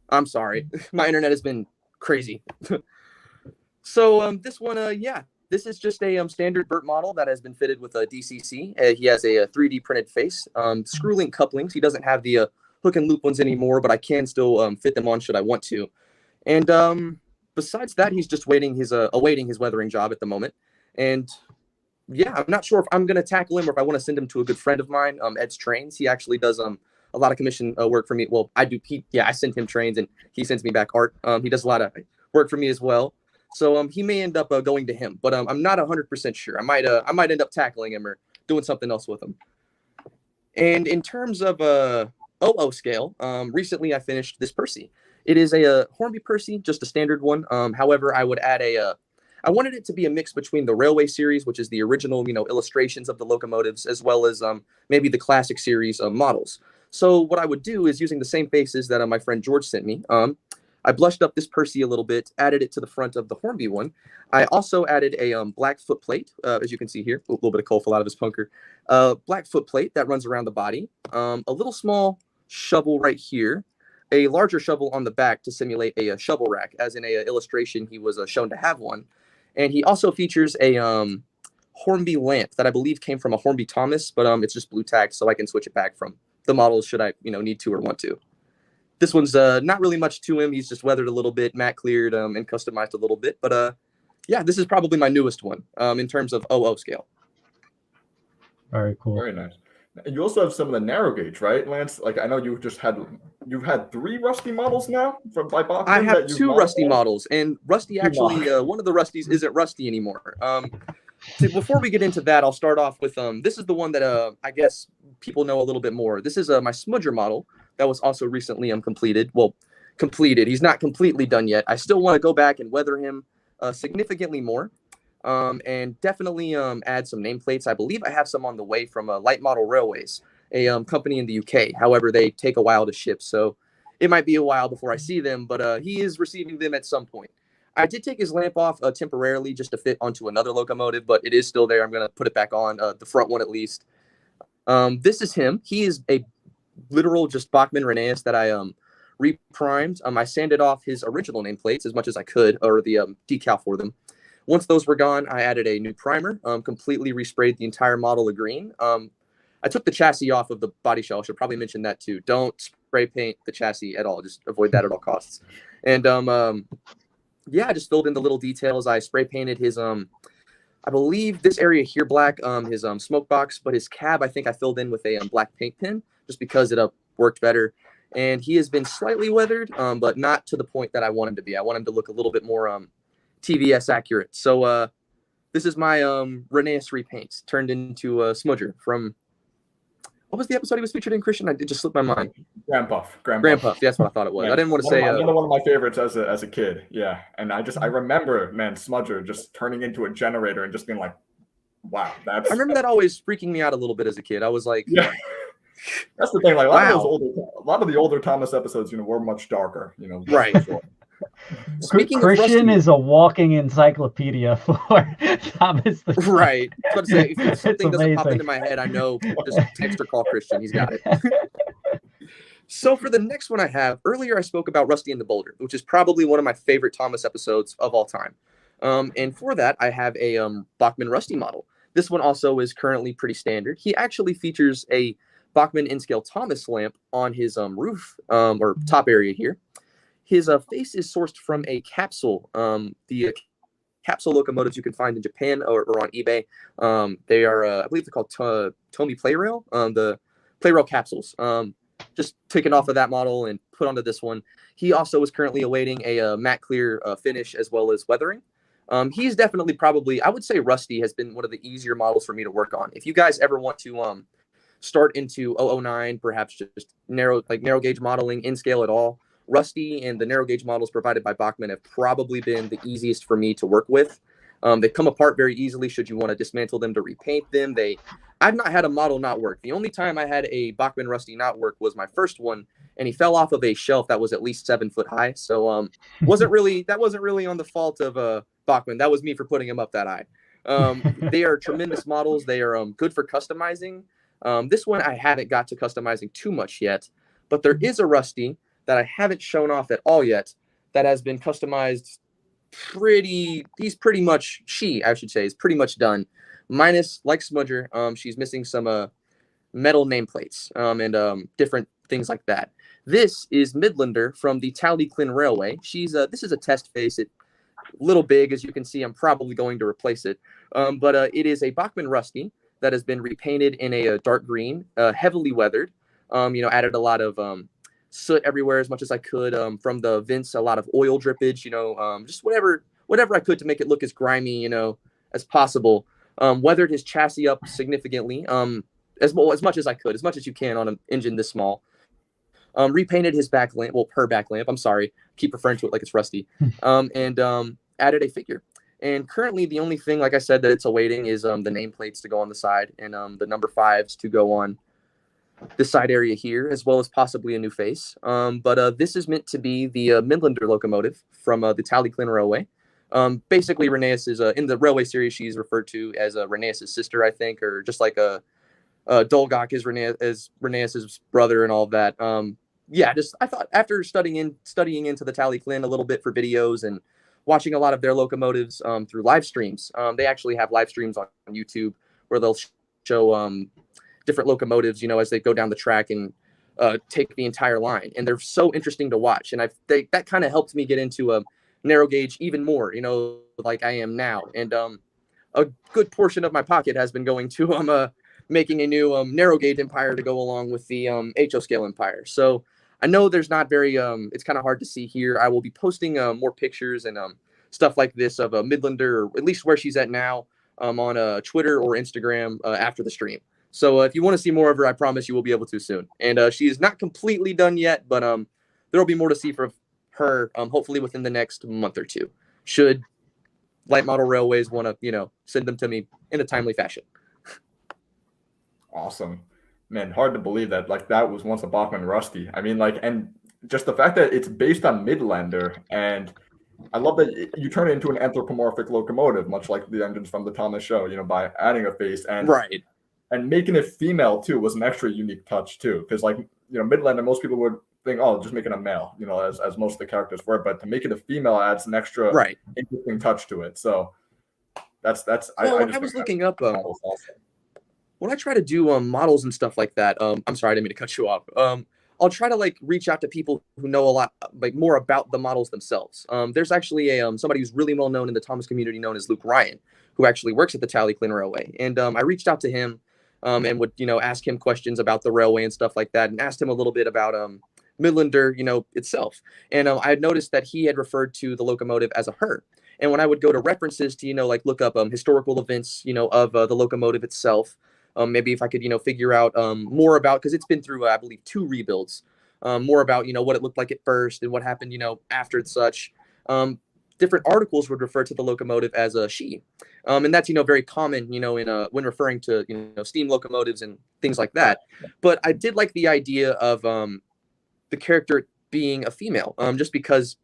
I'm sorry. My internet has been crazy. So this one, yeah, this is just a standard Burt model that has been fitted with a DCC. He has a 3D printed face, screw-link couplings. He doesn't have the hook and loop ones anymore, but I can still fit them on should I want to. And besides that, he's just awaiting his weathering job at the moment. And yeah, I'm not sure if I'm going to tackle him or if I want to send him to a good friend of mine, Ed's Trains. He actually does a lot of commission work for me. Well, I do. I send him trains and he sends me back art. He does a lot of work for me as well. So he may end up going to him, but I'm not 100% sure. I might end up tackling him or doing something else with him. And in terms of OO scale, recently I finished this Percy. It is a Hornby Percy, just a standard one. However, I would add I wanted it to be a mix between the Railway series, which is the original, illustrations of the locomotives, as well as maybe the Classic series models. So what I would do is using the same faces that my friend George sent me. I blushed up this Percy a little bit, added it to the front of the Hornby one. I also added a black foot plate, as you can see here. A little bit of coal fell out of his punker. Black foot plate that runs around the body. A little small shovel right here. A larger shovel on the back to simulate a shovel rack, as in a illustration he was shown to have one. And he also features a Hornby lamp that I believe came from a Hornby Thomas, but it's just blue tagged, so I can switch it back from the models should I need to or want to. This one's not really much to him. He's just weathered a little bit, matte cleared, and customized a little bit. But yeah, this is probably my newest one in terms of OO scale. Very cool. Very nice. And you also have some of the narrow gauge, right, Lance? Like I know you've had 3 Rusty models now by Bachmann. I have 2 Rusty models, and Rusty actually one of the Rusties isn't Rusty anymore. Before we get into that, I'll start off with this is the one that I guess people know a little bit more. This is my Smudger model that was also recently completed. Well, completed. He's not completely done yet. I still want to go back and weather him significantly more. And definitely add some nameplates. I believe I have some on the way from Light Model Railways, a company in the UK. However, they take a while to ship, so it might be a while before I see them, but he is receiving them at some point. I did take his lamp off temporarily just to fit onto another locomotive, but it is still there. I'm going to put it back on, the front one at least. This is him. He is a literal just Bachmann Renaeus that I reprimed. I sanded off his original nameplates as much as I could, or the decal for them. Once those were gone, I added a new primer, completely resprayed the entire model of green. I took the chassis off of the body shell. I should probably mention that too. Don't spray paint the chassis at all. Just avoid that at all costs. And yeah, I just filled in the little details. I spray painted his, I believe this area here black, his smoke box, but his cab I think I filled in with a black paint pen just because it worked better. And he has been slightly weathered, but not to the point that I want him to be. I want him to look a little bit more TVS accurate. So this is my Renaeus repaint turned into a Smudger from what was the episode he was featured in, Christian? It just slipped my mind. Grand Puff. That's what I thought it was. Yeah, I didn't want to say another one of my favorites as a kid. Yeah, and I remember, man, Smudger just turning into a generator and just being like, wow, I remember that always freaking me out a little bit as a kid. I was like, yeah. That's the thing. Like a lot of the older Thomas episodes, were much darker. Right. Speaking Christian is a walking encyclopedia for Thomas. Right. I was about to say, if something doesn't pop into my head, I know. Just text or call Christian. He's got it. So for the next one I have, earlier I spoke about Rusty and the Boulder, which is probably one of my favorite Thomas episodes of all time. And for that, I have a Bachmann Rusty model. This one also is currently pretty standard. He actually features a Bachmann N-scale Thomas lamp on his roof or top area here. His face is sourced from a capsule. The capsule locomotives you can find in Japan or on eBay. They are, I believe they're called Tomy Playrail, the Playrail capsules. Just taken off of that model and put onto this one. He also is currently awaiting a matte clear finish as well as weathering. He's definitely probably, I would say Rusty has been one of the easier models for me to work on. If you guys ever want to start into 009, perhaps just narrow gauge modeling in scale at all, Rusty and the narrow gauge models provided by Bachmann have probably been the easiest for me to work with. They come apart very easily should you want to dismantle them to repaint them. I've not had a model not work. The only time I had a Bachmann Rusty not work was my first one, and he fell off of a shelf that was at least 7 foot high. So that wasn't really on the fault of Bachmann. That was me for putting him up that high. They are tremendous models. They are good for customizing. This one I haven't got to customizing too much yet, but there is a Rusty that I haven't shown off at all yet that has been customized is pretty much done. Minus, like Smudger, she's missing some metal nameplates and different things like that. This is Midlander from the Tally-Klin Railway. This is a test face. It's a little big, as you can see. I'm probably going to replace it. But it is a Bachmann Rusty that has been repainted in a dark green, heavily weathered. Added a lot of soot everywhere as much as I could from the vents, a lot of oil drippage, just whatever I could to make it look as grimy, as possible. Weathered his chassis up significantly, as much as I could, as much as you can on an engine this small. Repainted his back lamp, her back lamp. I'm sorry, keep referring to it like it's Rusty. And added a figure. And currently, the only thing, like I said, that it's awaiting is the nameplates to go on the side and the number 5s to go on this side area here, as well as possibly a new face. But this is meant to be the Midlander locomotive from the Tally-Klin Railway. Basically, Rheneas is in the railway series. She's referred to as Rheneas's sister, I think, or just like Dolgok is Rheneas's brother and all of that. I thought after studying into the Tally-Klin a little bit for videos and watching a lot of their locomotives through live streams. They actually have live streams on YouTube where they'll show different locomotives, as they go down the track and take the entire line. And they're so interesting to watch. And that kind of helped me get into narrow gauge even more, like I am now. And a good portion of my pocket has been going to making a new narrow gauge Empire to go along with the HO scale Empire. So I know there's not very, it's kind of hard to see here. I will be posting more pictures and stuff like this of Midlander, or at least where she's at now, on Twitter or Instagram after the stream. So if you want to see more of her, I promise you will be able to soon. And she is not completely done yet, but there will be more to see from her, hopefully within the next month or two. Should Light Model Railways want to, send them to me in a timely fashion. Awesome. Man, hard to believe that that was once a Bachmann Rusty. I mean, and just the fact that it's based on Midlander, and I love that you turn it into an anthropomorphic locomotive, much like the engines from the Thomas show, by adding a face and right. And making it female too was an extra unique touch too, because Midlander, most people would think, oh, just making a male, as most of the characters were, but to make it a female adds an extra interesting touch to it. So that's. I was looking up. When I try to do models and stuff like that, I'm sorry, I didn't mean to cut you off. I'll try to reach out to people who know a lot, more about the models themselves. There's actually somebody who's really well known in the Thomas community known as Luke Ryan, who actually works at the Tally-Klin Railway. And I reached out to him and would, ask him questions about the railway and stuff like that, and asked him a little bit about Midlander, itself. And I had noticed that he had referred to the locomotive as a her. And when I would go to references to, look up historical events, of the locomotive itself, Maybe if I could, figure out more about, because it's been through, I believe, 2 rebuilds, more about, what it looked like at first and what happened, after and such. Different articles would refer to the locomotive as a she. And that's, very common, when referring to, steam locomotives and things like that. But I did like the idea of the character being a female, just because,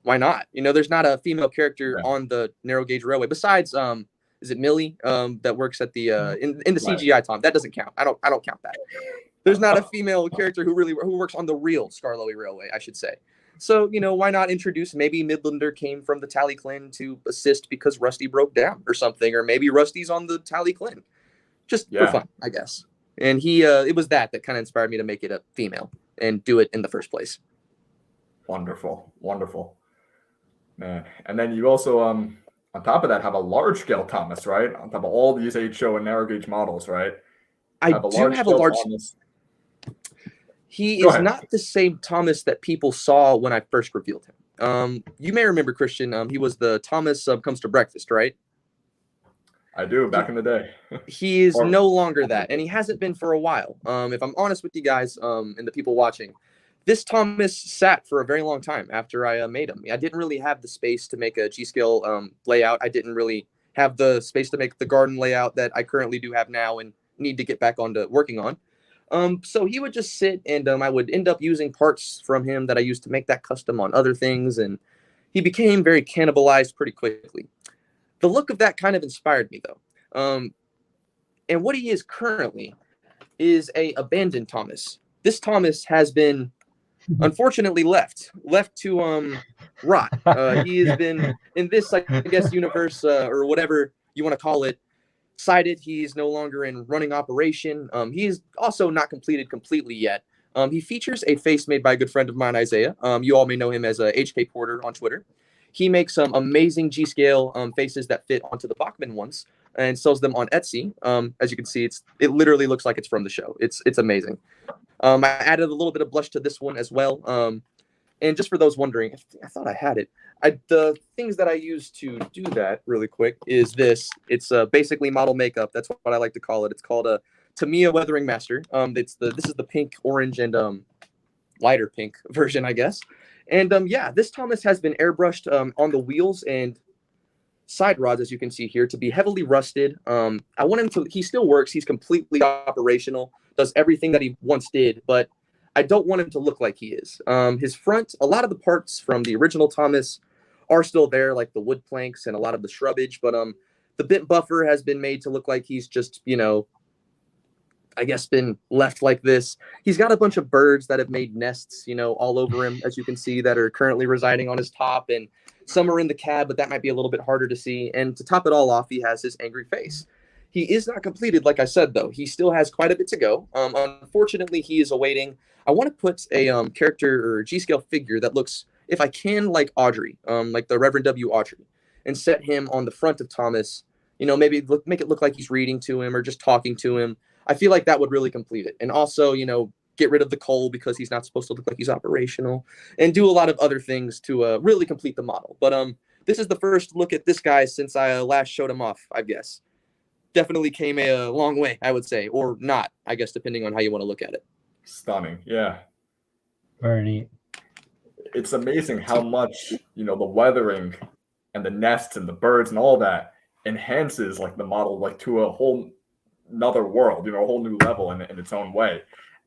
why not? There's not a female character on the narrow gauge railway besides, is it Millie, that works at the in the CGI Tom? That doesn't count. I don't count that. There's not a female character who works on the real Skarloey Railway, I should say. So, why not introduce, maybe Midlander came from the Tally Clan to assist because Rusty broke down or something, or maybe Rusty's on the Tally Clan, just for fun, I guess. And it was that kind of inspired me to make it a female and do it in the first place. Wonderful, man. And then you also, on top of that, have a large scale Thomas, right? On top of all these HO and narrow gauge models, right? I do have a large. Thomas. He is not the same Thomas that people saw when I first revealed him. You may remember, Christian, he was the Thomas Comes to Breakfast, right? I do, back in the day. He is no longer that, and he hasn't been for a while. If I'm honest with you guys and the people watching, this Thomas sat for a very long time after I made him. I didn't really have the space to make a G-scale layout. I didn't really have the space to make the garden layout that I currently do have now and need to get back onto working on. So he would just sit, and I would end up using parts from him that I used to make that custom on other things, and he became very cannibalized pretty quickly. The look of that kind of inspired me, though. And what he is currently is a abandoned Thomas. This Thomas has been, unfortunately, left to rot. He has been in this, I guess, universe or whatever you want to call it, cited. He's no longer in running operation. He is also not completed completely yet. He features a face made by a good friend of mine, Isaiah. You all may know him as HK Porter on Twitter. He makes some amazing G-scale faces that fit onto the Bachmann ones and sells them on Etsy. As you can see, it literally looks like it's from the show. It's amazing. I added a little bit of blush to this one as well. And just for those wondering, I thought I had it. The things that I use to do that really quick is this. It's basically model makeup. That's what I like to call it. It's called a Tamiya Weathering Master. This is the pink, orange, and lighter pink version, I guess. And this Thomas has been airbrushed on the wheels and side rods, as you can see here, to be heavily rusted. I want him to. He still works. He's completely operational. Does everything that he once did, but I don't want him to look like he is. His front, a lot of the parts from the original Thomas are still there, like the wood planks and a lot of the shrubbage, but the bit buffer has been made to look like he's just, I guess been left like this. He's got a bunch of birds that have made nests, all over him, as you can see, that are currently residing on his top, and some are in the cab, but that might be a little bit harder to see. And to top it all off, he has his angry face. He is not completed, like I said, though. He still has quite a bit to go. Unfortunately, he is awaiting. I want to put a character or G-scale figure that looks, if I can, like Audrey, like the Reverend W. Audrey, and set him on the front of Thomas. Maybe make it look like he's reading to him or just talking to him. I feel like that would really complete it. And also, get rid of the coal because he's not supposed to look like he's operational, and do a lot of other things to really complete the model. But this is the first look at this guy since I last showed him off, I guess. Definitely came a long way, I would say, or not, I guess, depending on how you want to look at it. Stunning. Yeah. Very neat. It's amazing how much, the weathering and the nests and the birds and all that enhances like the model, like to a whole another world, a whole new level in its own way.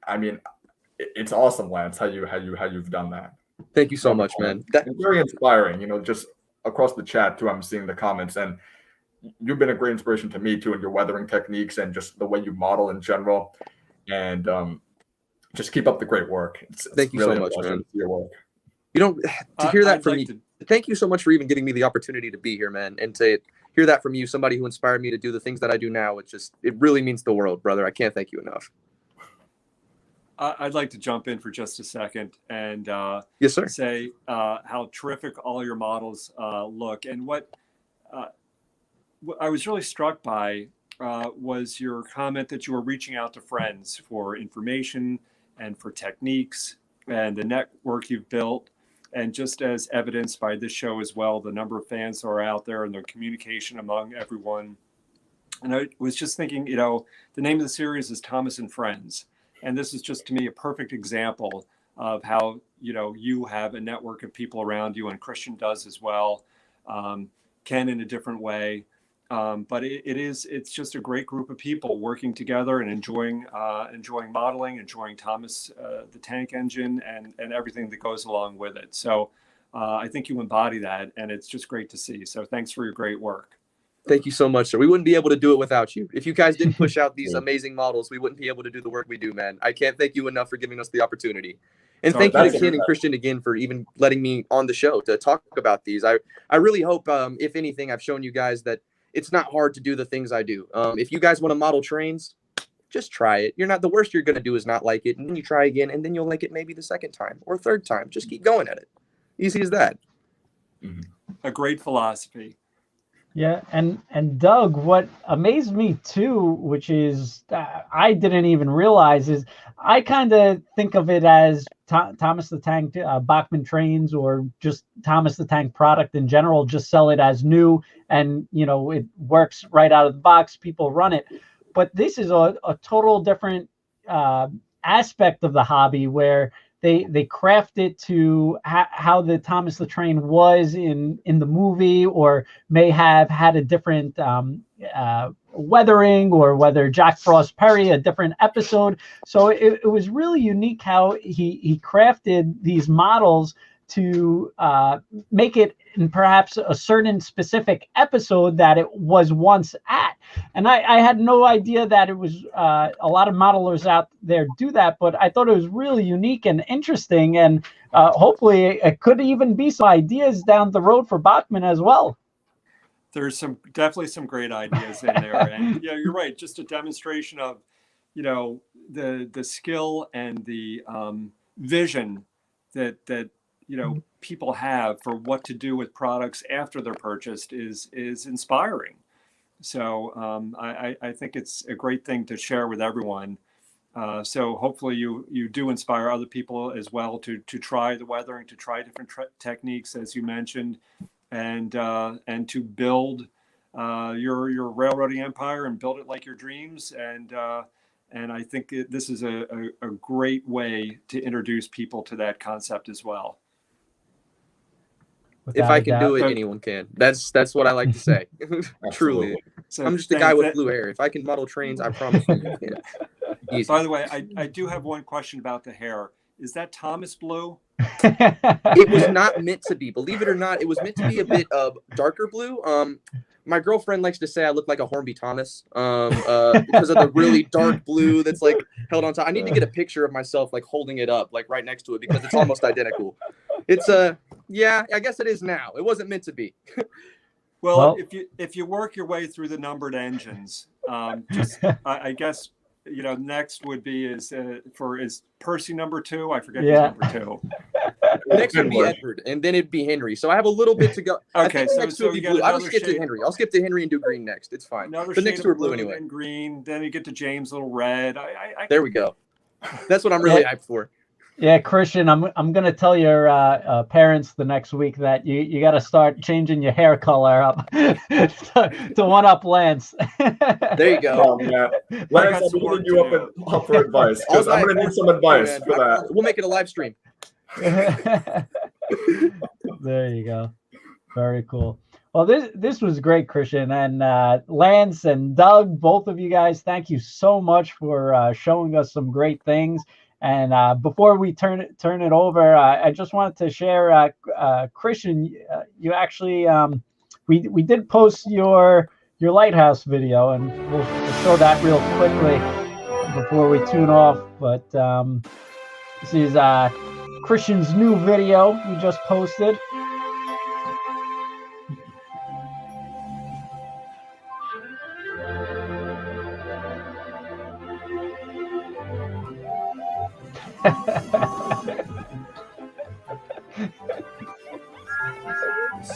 I mean, it's awesome, Lance, how you've done that. Thank you so much, man. It's very inspiring, just across the chat too. I'm seeing the comments, and you've been a great inspiration to me too, in your weathering techniques and just the way you model in general. And just keep up the great work. Thank you really so much, man. Your work. To hear that from you. Thank you so much for even giving me the opportunity to be here, man, and to hear that from you, somebody who inspired me to do the things that I do now. It really means the world, brother. I can't thank you enough. I'd like to jump in for just a second and yes, sir. Say how terrific all your models look. And what I was really struck by was your comment that you were reaching out to friends for information and for techniques and the network you've built. And just as evidenced by this show as well, the number of fans that are out there and the communication among everyone. And I was just thinking, you know, the name of the series is Thomas and Friends. And this is just, to me, a perfect example of how, you know, you have a network of people around you, and Christian does as well, Ken in a different way. But it's just a great group of people working together and enjoying modeling, enjoying Thomas the Tank Engine, and everything that goes along with it. So I think you embody that, and it's just great to see. So thanks for your great work. Thank you so much, sir. We wouldn't be able to do it without you. If you guys didn't push out these amazing models, we wouldn't be able to do the work we do, man. I can't thank you enough for giving us the opportunity. And thank you to Ken and Christian again for even letting me on the show to talk about these. I really hope, if anything, I've shown you guys that it's not hard to do the things I do. If you guys want to model trains, just try it. You're not, the worst you're going to do is not like it. And then you try again, and then you'll like it maybe the second time or third time. Just keep going at it. Easy as that. A great philosophy. Yeah, and Doug, what amazed me too, which is I didn't even realize, is I kind of think of it as Thomas the Tank Bachmann trains, or just Thomas the Tank product in general. Just sell it as new, and you know it works right out of the box. People run it, but this is a total different aspect of the hobby where they craft it to how the Thomas the Train was in the movie, or may have had a different weathering, or whether Jack Frost Perry, a different episode. So it was really unique how he crafted these models to make it in perhaps a certain specific episode that it was once at. And I had no idea that it was a lot of modelers out there do that, but I thought it was really unique and interesting. And hopefully it could even be some ideas down the road for Bachmann as well. There's definitely some great ideas in there. And yeah, you're right. Just a demonstration of, you know, the skill and the vision that you know people have for what to do with products after they're purchased is inspiring. So I think it's a great thing to share with everyone. So hopefully you do inspire other people as well to try the weathering, to try different techniques, as you mentioned, and to build your railroading empire and build it like your dreams. And I think this is a great way to introduce people to that concept as well. If I can do it, anyone can. That's what I like to say. Truly. So I'm just a guy with blue hair. If I can model trains, I promise you can. Easy. By the way, I do have one question about the hair. Is that Thomas blue? It was not meant to be. Believe it or not, it was meant to be a bit of darker blue. My girlfriend likes to say I look like a Hornby Thomas because of the really dark blue that's like held on top. I need to get a picture of myself like holding it up like right next to it because it's almost identical. It's yeah, I guess it is now. It wasn't meant to be. Well, if you work your way through the numbered engines, I guess, you know, next would be is Percy number 2. I forget who's number 2. Next would be Edward, and then it'd be Henry. So I have a little bit to go. Okay, so you get I'll skip to Henry. I'll skip to Henry and do green next. It's fine. The next two are blue anyway. And green. Then you get to James, little red. There we go. That's what I'm really hyped for. Yeah, Christian, I'm gonna tell your parents the next week that you got to start changing your hair color up to one up Lance. There you go. Lance, I'm looking you up for advice because I'm gonna need some advice for that. We'll make it a live stream. There you go. Very cool. Well, this was great, Christian, and Lance and Doug, both of you guys, thank you so much for showing us some great things. And before we turn it over, I just wanted to share, Christian, you actually we did post your lighthouse video, and we'll show that real quickly before we tune off. But this is Christian's new video we just posted.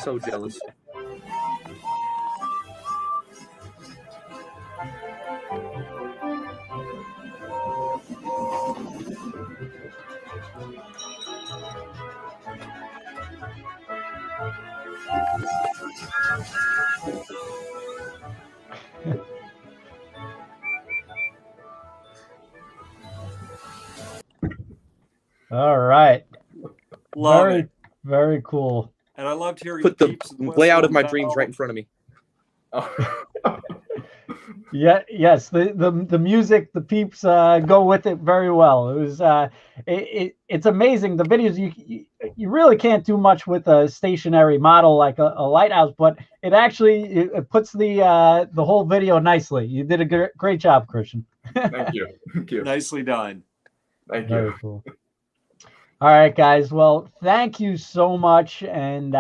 So jealous. All right. Love Very, it. very cool. And I loved hearing Put the peeps layout of my whistle dreams bell. right in front of me. Yeah, yes, the music, the peeps go with it very well. It was it's amazing. The videos you really can't do much with a stationary model like a lighthouse, but it actually it puts the whole video nicely. You did a great job, Christian. Thank you. Thank you. Nicely done. Thank Very you. cool. All right, guys. Well, thank you so much, and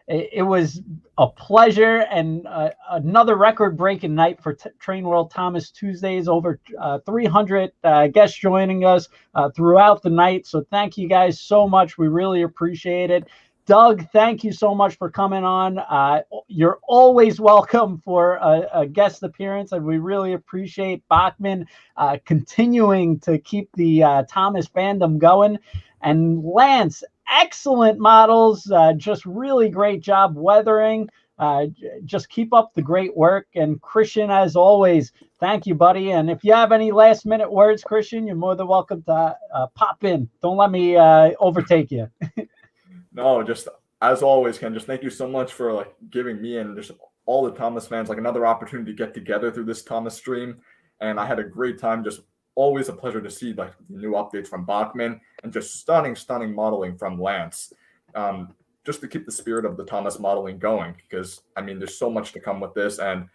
it was a pleasure and another record-breaking night for Train World Thomas Tuesdays. Over 300 guests joining us throughout the night. So thank you guys so much. We really appreciate it. Doug, thank you so much for coming on. You're always welcome for a guest appearance, and we really appreciate Bachman continuing to keep the Thomas fandom going. And Lance, excellent models, just really great job weathering. Just keep up the great work. And Christian, as always, thank you, buddy. And if you have any last minute words, Christian, you're more than welcome to pop in. Don't let me overtake you. No, just as always, Ken, just thank you so much for like giving me and just all the Thomas fans like another opportunity to get together through this Thomas stream. And I had a great time. Just always a pleasure to see like the new updates from Bachman and just stunning modeling from Lance. Just to keep the spirit of the Thomas modeling going, because I mean, there's so much to come with this, and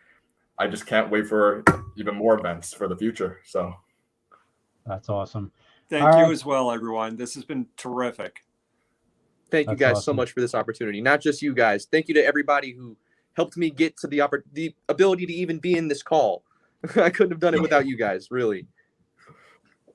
I just can't wait for even more events for the future. So that's awesome. Thank you as well, everyone. This has been terrific. Thank you guys so much for this opportunity. Not just you guys. Thank you to everybody who helped me get to the ability to even be in this call. I couldn't have done it without you guys, really.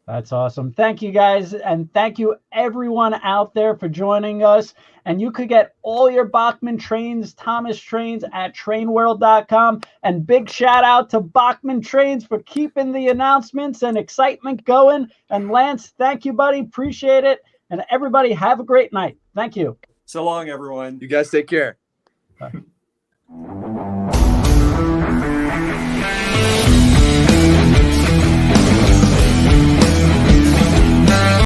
That's awesome. Thank you, guys. And thank you, everyone out there, for joining us. And you could get all your Bachmann trains, Thomas trains at trainworld.com. And big shout out to Bachmann Trains for keeping the announcements and excitement going. And Lance, thank you, buddy. Appreciate it. And everybody have a great night. Thank you. So long, everyone. You guys take care. Bye.